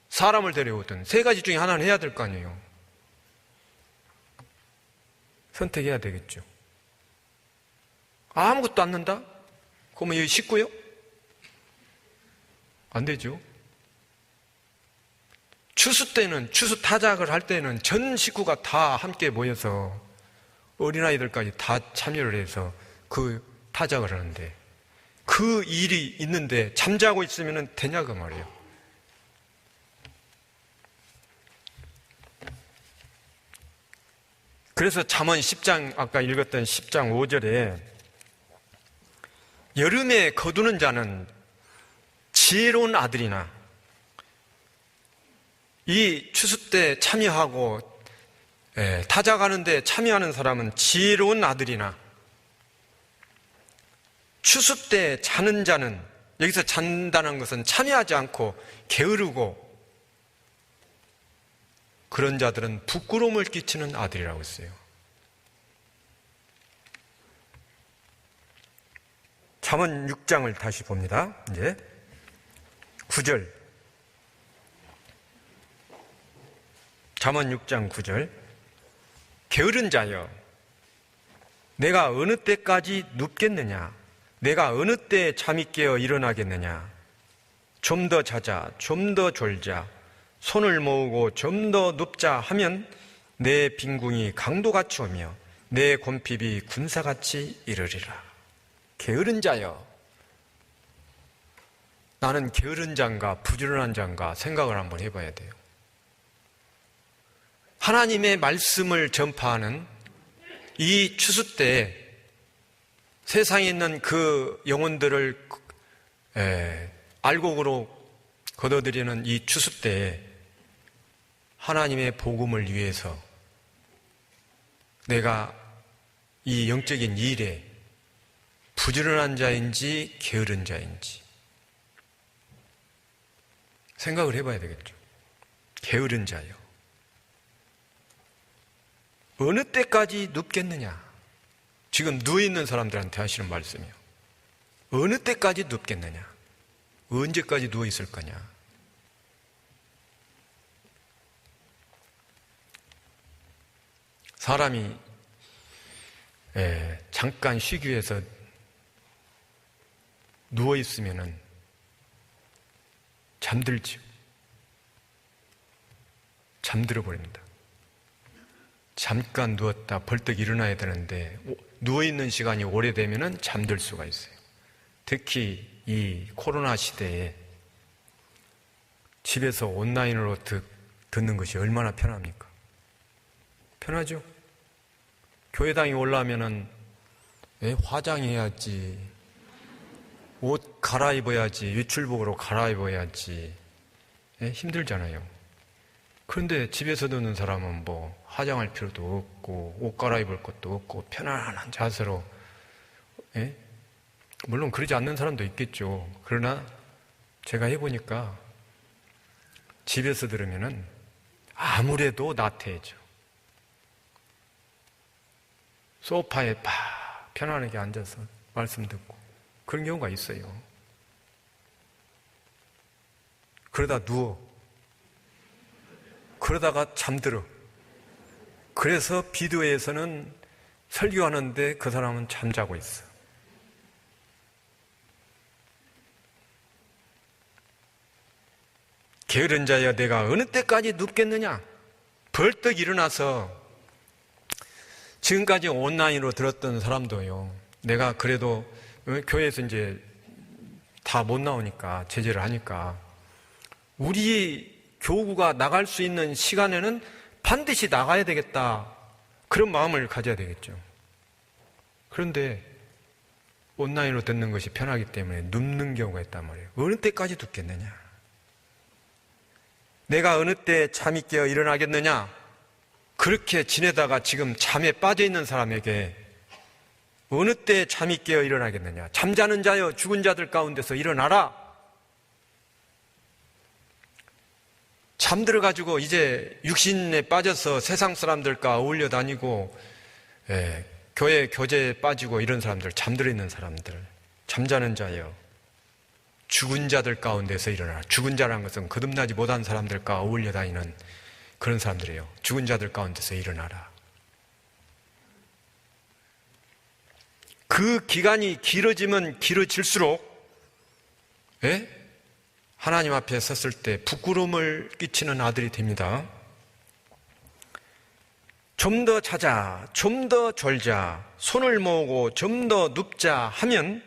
Speaker 1: 사람을 데려오든 세 가지 중에 하나는 해야 될 거 아니에요. 선택해야 되겠죠. 아무것도 안 는다? 그러면 여기 식구요? 안 되죠. 추수 때는, 추수 타작을 할 때는 전 식구가 다 함께 모여서 어린아이들까지 다 참여를 해서 그 타작을 하는데, 그 일이 있는데 잠자고 있으면 되냐고 말이에요. 그래서 잠언 10장, 아까 읽었던 10장 5절에 여름에 거두는 자는 지혜로운 아들이나, 이 추수 때 참여하고 타작하는데 참여하는 사람은 지혜로운 아들이나, 추수 때 자는 자는, 여기서 잔다는 것은 참여하지 않고 게으르고 그런 자들은 부끄러움을 끼치는 아들이라고 했어요. 잠언 6장을 다시 봅니다. 이제 9절. 잠언 6장 9절. 게으른 자여, 내가 어느 때까지 눕겠느냐? 내가 어느 때 잠이 깨어 일어나겠느냐? 좀 더 자자, 좀 더 졸자, 손을 모으고 좀 더 눕자 하면 내 빈궁이 강도같이 오며 내 곰핍이 군사같이 이르리라. 게으른 자여, 나는 게으른 자인가 부지런한 자인가 생각을 한번 해봐야 돼요. 하나님의 말씀을 전파하는 이 추수 때 세상에 있는 그 영혼들을 알곡으로 거둬들이는 이 추수 때에 하나님의 복음을 위해서 내가 이 영적인 일에 부지런한 자인지 게으른 자인지 생각을 해봐야 되겠죠. 게으른 자요, 어느 때까지 눕겠느냐? 지금 누워있는 사람들한테 하시는 말씀이에요. 어느 때까지 눕겠느냐? 언제까지 누워있을 거냐? 사람이 잠깐 쉬기 위해서 누워있으면 잠들지요. 잠들어 버립니다. 잠깐 누웠다 벌떡 일어나야 되는데 누워있는 시간이 오래되면 잠들 수가 있어요. 특히 이 코로나 시대에 집에서 온라인으로 듣는 것이 얼마나 편합니까? 편하죠? 교회당에 올라오면은 화장해야지, 옷 갈아입어야지, 외출복으로 갈아입어야지, 힘들잖아요. 그런데 집에서 듣는 사람은 뭐 화장할 필요도 없고 옷 갈아입을 것도 없고 편안한 자세로, 물론 그러지 않는 사람도 있겠죠. 그러나 제가 해보니까 집에서 들으면은 아무래도 나태해져. 소파에 편안하게 앉아서 말씀 듣고 그런 경우가 있어요. 그러다 누워. 그러다가 잠들어. 그래서 비디오에서는 설교하는데 그 사람은 잠자고 있어. 게으른 자여, 내가 어느 때까지 눕겠느냐? 벌떡 일어나서 지금까지 온라인으로 들었던 사람도요, 내가 그래도 교회에서 이제 다 못 나오니까, 제재를 하니까, 우리 교구가 나갈 수 있는 시간에는 반드시 나가야 되겠다. 그런 마음을 가져야 되겠죠. 그런데 온라인으로 듣는 것이 편하기 때문에 눕는 경우가 있단 말이에요. 어느 때까지 눕겠느냐? 내가 어느 때 잠이 깨어 일어나겠느냐? 그렇게 지내다가 지금 잠에 빠져 있는 사람에게 어느 때 잠이 깨어 일어나겠느냐? 잠자는 자여, 죽은 자들 가운데서 일어나라. 잠들어가지고 이제 육신에 빠져서 세상 사람들과 어울려 다니고 교회 교제에 빠지고 이런 사람들, 잠들어 있는 사람들, 잠자는 자여, 죽은 자들 가운데서 일어나라. 죽은 자라는 것은 거듭나지 못한 사람들과 어울려 다니는 그런 사람들이에요. 죽은 자들 가운데서 일어나라. 그 기간이 길어지면 길어질수록 하나님 앞에 섰을 때 부끄러움을 끼치는 아들이 됩니다. 좀 더 자자, 좀 더 졸자, 손을 모으고 좀 더 눕자 하면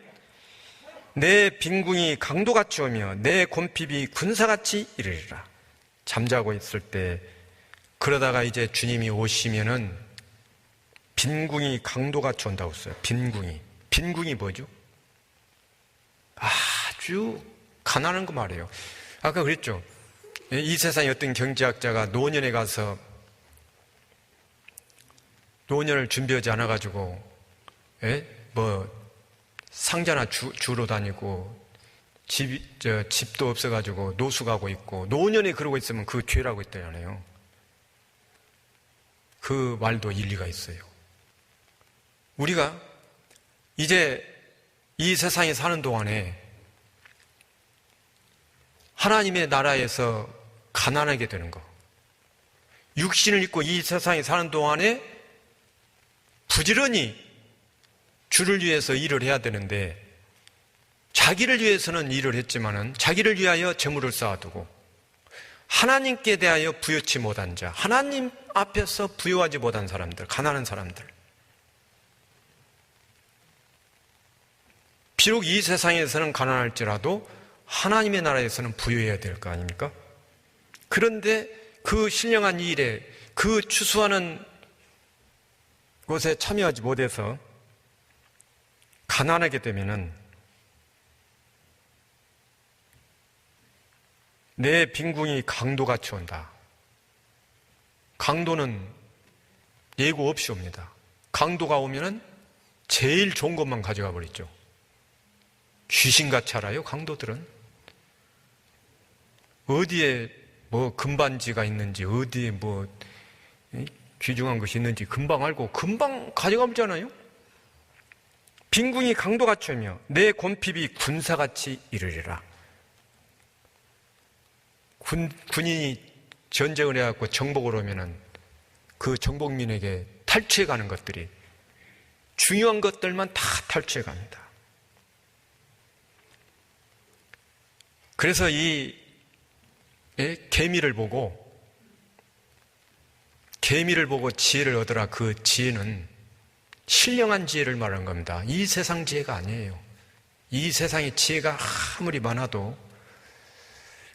Speaker 1: 내 빈궁이 강도같이 오며 내 곰핍이 군사같이 이르리라. 잠자고 있을 때 그러다가 이제 주님이 오시면은 빈궁이 강도같이 온다고 했어요. 빈궁이 뭐죠? 아주 가난한 거 말이에요. 아까 그랬죠. 이 세상에 어떤 경제학자가 노년에 가서 노년을 준비하지 않아가지고 상자나 주로 다니고 집도 없어가지고 노숙하고 있고 노년에 그러고 있으면 그 죄라고 했잖아요. 그 말도 일리가 있어요. 우리가 이제 이 세상에 사는 동안에 하나님의 나라에서 가난하게 되는 거, 육신을 입고 이 세상에 사는 동안에 부지런히 주를 위해서 일을 해야 되는데 자기를 위해서는 일을 했지만은 자기를 위하여 재물을 쌓아두고 하나님께 대하여 부요치 못한 자, 하나님 앞에서 부요하지 못한 사람들, 가난한 사람들, 비록 이 세상에서는 가난할지라도 하나님의 나라에서는 부유해야 될 거 아닙니까? 그런데 그 신령한 일에, 그 추수하는 곳에 참여하지 못해서 가난하게 되면은 내 빈궁이 강도같이 온다. 강도는 예고 없이 옵니다. 강도가 오면은 제일 좋은 것만 가져가 버리죠. 귀신같이 알아요, 강도들은. 어디에 금반지가 있는지, 어디에 귀중한 것이 있는지 금방 알고 금방 가져가잖아요. 빈궁이 강도같이 오며 내 곰핍이 군사같이 이르리라. 군인이 전쟁을 해갖고 정복을 오면은 그 정복민에게 탈취해가는 것들이 중요한 것들만 다 탈취해갑니다. 그래서 이 개미를 보고 지혜를 얻으라. 그 지혜는 신령한 지혜를 말하는 겁니다. 이 세상 지혜가 아니에요. 이 세상의 지혜가 아무리 많아도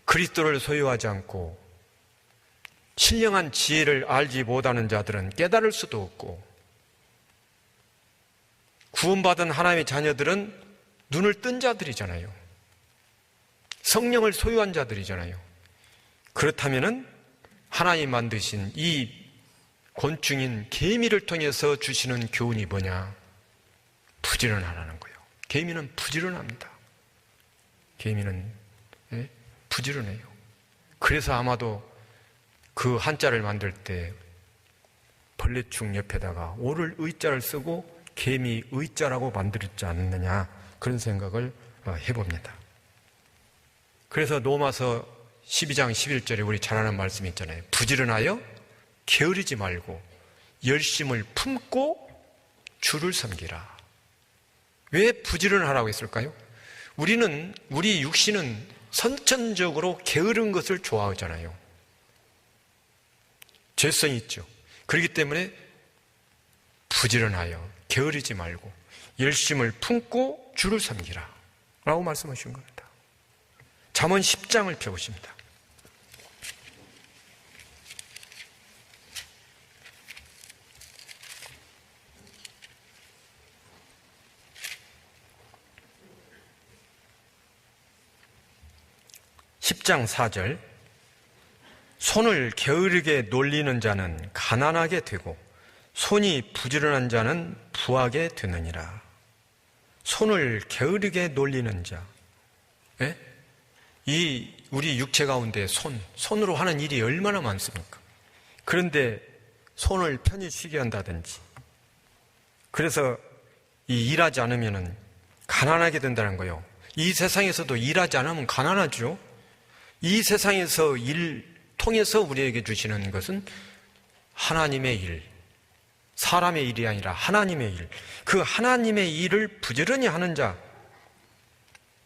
Speaker 1: 그리스도를 소유하지 않고 신령한 지혜를 알지 못하는 자들은 깨달을 수도 없고, 구원받은 하나님의 자녀들은 눈을 뜬 자들이잖아요. 성령을 소유한 자들이잖아요. 그렇다면은 하나님 만드신 이 곤충인 개미를 통해서 주시는 교훈이 뭐냐? 부지런하라는 거예요. 개미는 부지런합니다. 개미는 부지런해요. 그래서 아마도 그 한자를 만들 때 벌레충 옆에다가 오를 의자를 쓰고 개미 의자라고 만들었지 않느냐, 그런 생각을 해봅니다. 그래서 로마서 12장 11절에 우리 잘 아는 말씀이 있잖아요. 부지런하여 게으르지 말고 열심을 품고 주를 섬기라. 왜 부지런하라고 했을까요? 우리 육신은 선천적으로 게으른 것을 좋아하잖아요. 죄성이 있죠. 그렇기 때문에 부지런하여 게으르지 말고 열심을 품고 주를 섬기라 라고 말씀하신 겁니다. 잠언 10장을 펴보십니다. (10장 4절) 손을 게으르게 놀리는 자는 가난하게 되고 손이 부지런한 자는 부하게 되느니라. 손을 게으르게 놀리는 자, 우리 육체 가운데 손으로 하는 일이 얼마나 많습니까? 그런데 손을 편히 쉬게 한다든지, 그래서 일하지 않으면 가난하게 된다는 거예요. 이 세상에서도 일하지 않으면 가난하죠. 이 세상에서 일 통해서 우리에게 주시는 것은 하나님의 일, 사람의 일이 아니라 하나님의 일. 그 하나님의 일을 부지런히 하는 자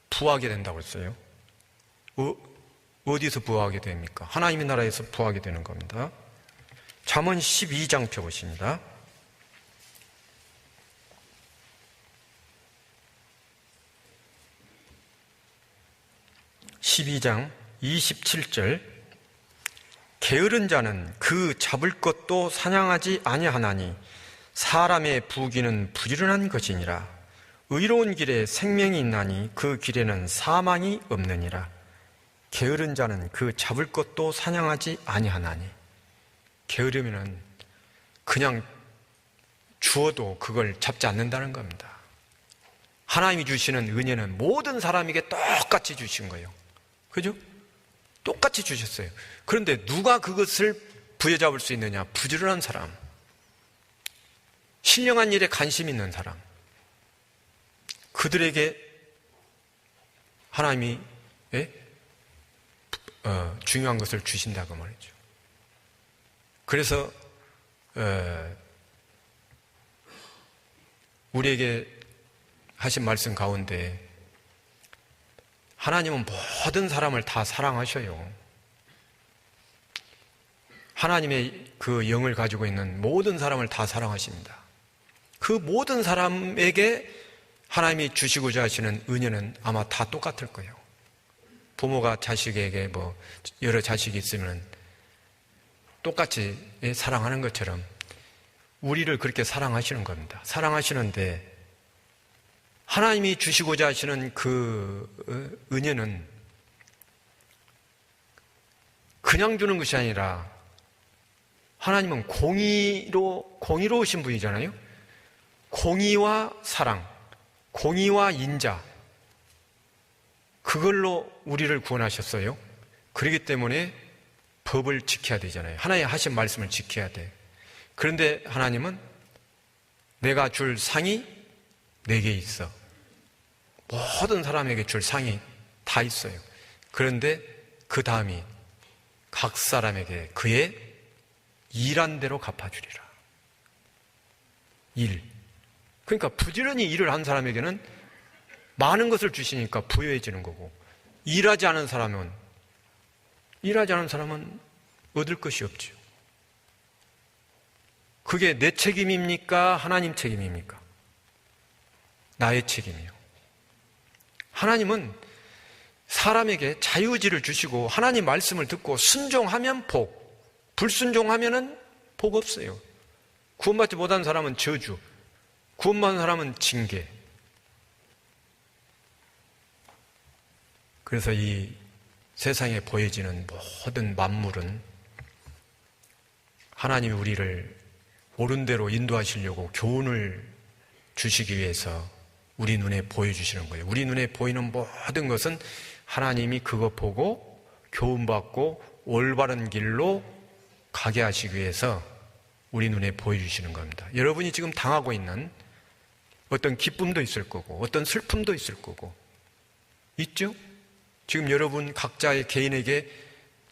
Speaker 1: 부하게 된다고 했어요. 어디서 부하게 됩니까? 하나님의 나라에서 부하게 되는 겁니다. 잠언 12장 펴보십니다. 12장 27절. 게으른 자는 그 잡을 것도 사냥하지 아니하나니 사람의 부귀는 부지런한 것이니라. 의로운 길에 생명이 있나니 그 길에는 사망이 없느니라. 게으른 자는 그 잡을 것도 사냥하지 아니하나니. 게으르면은 그냥 주어도 그걸 잡지 않는다는 겁니다. 하나님이 주시는 은혜는 모든 사람에게 똑같이 주신 거예요. 그죠? 똑같이 주셨어요. 그런데 누가 그것을 부여잡을 수 있느냐? 부지런한 사람, 신령한 일에 관심 있는 사람, 그들에게 하나님이 중요한 것을 주신다고 말이죠. 그래서 우리에게 하신 말씀 가운데 하나님은 모든 사람을 다 사랑하셔요. 하나님의 그 영을 가지고 있는 모든 사람을 다 사랑하십니다. 그 모든 사람에게 하나님이 주시고자 하시는 은혜는 아마 다 똑같을 거예요. 부모가 자식에게 여러 자식이 있으면 똑같이 사랑하는 것처럼 우리를 그렇게 사랑하시는 겁니다. 사랑하시는데 하나님이 주시고자 하시는 그 은혜는 그냥 주는 것이 아니라 하나님은 공의로우신 분이잖아요. 공의와 사랑, 공의와 인자, 그걸로 우리를 구원하셨어요. 그렇기 때문에 법을 지켜야 되잖아요. 하나님 하신 말씀을 지켜야 돼. 그런데 하나님은 내가 줄 상이 내게 있어. 모든 사람에게 줄 상이 다 있어요. 그런데 그 다음이 각 사람에게 그의 일한 대로 갚아주리라. 일. 그러니까 부지런히 일을 한 사람에게는 많은 것을 주시니까 부유해지는 거고, 일하지 않은 사람은 얻을 것이 없죠. 그게 내 책임입니까? 하나님 책임입니까? 나의 책임이요. 하나님은 사람에게 자유의지를 주시고 하나님 말씀을 듣고 순종하면 복, 불순종하면 복 없어요. 구원받지 못한 사람은 저주, 구원받은 사람은 징계. 그래서 이 세상에 보여지는 모든 만물은 하나님이 우리를 옳은 대로 인도하시려고 교훈을 주시기 위해서 우리 눈에 보여주시는 거예요. 우리 눈에 보이는 모든 것은 하나님이 그거 보고 교훈받고 올바른 길로 가게 하시기 위해서 우리 눈에 보여주시는 겁니다. 여러분이 지금 당하고 있는 어떤 기쁨도 있을 거고 어떤 슬픔도 있을 거고 있죠? 지금 여러분 각자의 개인에게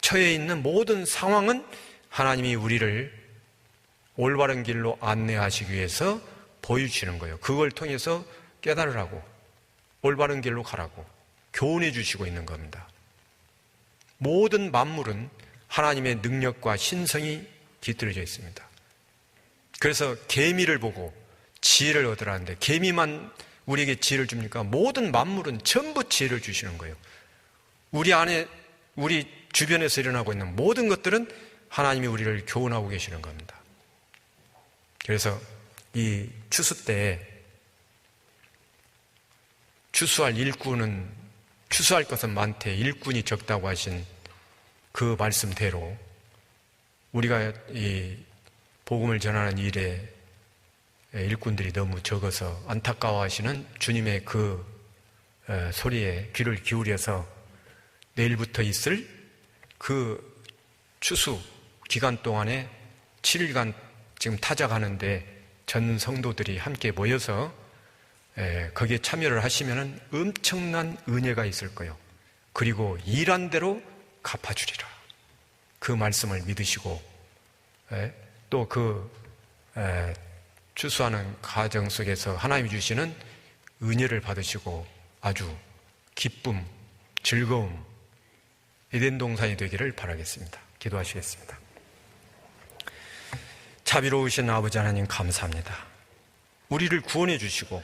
Speaker 1: 처해 있는 모든 상황은 하나님이 우리를 올바른 길로 안내하시기 위해서 보여주시는 거예요. 그걸 통해서 깨달으라고, 올바른 길로 가라고 교훈해 주시고 있는 겁니다. 모든 만물은 하나님의 능력과 신성이 깃들어져 있습니다. 그래서 개미를 보고 지혜를 얻으라는데 개미만 우리에게 지혜를 줍니까? 모든 만물은 전부 지혜를 주시는 거예요. 우리 안에, 우리 주변에서 일어나고 있는 모든 것들은 하나님이 우리를 교훈하고 계시는 겁니다. 그래서 이 추수 때 추수할 일꾼은 추수할 것은 많되 일꾼이 적다고 하신 그 말씀대로 우리가 이 복음을 전하는 일에 일꾼들이 너무 적어서 안타까워하시는 주님의 그 소리에 귀를 기울여서 내일부터 있을 그 추수 기간 동안에 7일간 지금 타작하는데 전 성도들이 함께 모여서 거기에 참여를 하시면 엄청난 은혜가 있을 거예요. 그리고 일한 대로 갚아주리라. 그 말씀을 믿으시고 또 그 추수하는 가정 속에서 하나님이 주시는 은혜를 받으시고 아주 기쁨, 즐거움, 에덴 동산이 되기를 바라겠습니다. 기도하시겠습니다. 자비로우신 아버지 하나님 감사합니다. 우리를 구원해 주시고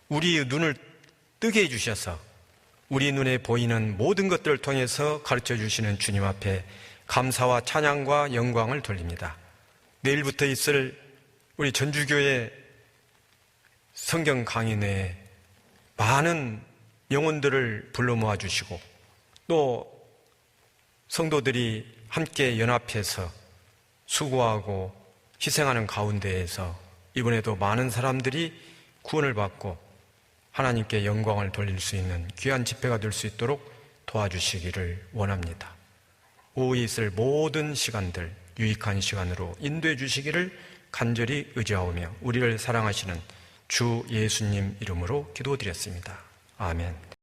Speaker 1: 우리의 눈을 뜨게 해 주셔서 우리 눈에 보이는 모든 것들을 통해서 가르쳐 주시는 주님 앞에 감사와 찬양과 영광을 돌립니다. 내일부터 있을 우리 전주교회 성경 강의 내에 많은 영혼들을 불러 모아 주시고 또 성도들이 함께 연합해서 수고하고 희생하는 가운데에서 이번에도 많은 사람들이 구원을 받고 하나님께 영광을 돌릴 수 있는 귀한 집회가 될 수 있도록 도와주시기를 원합니다. 오후에 있을 모든 시간들 유익한 시간으로 인도해 주시기를 간절히 의지하오며 우리를 사랑하시는 주 예수님 이름으로 기도드렸습니다. 아멘.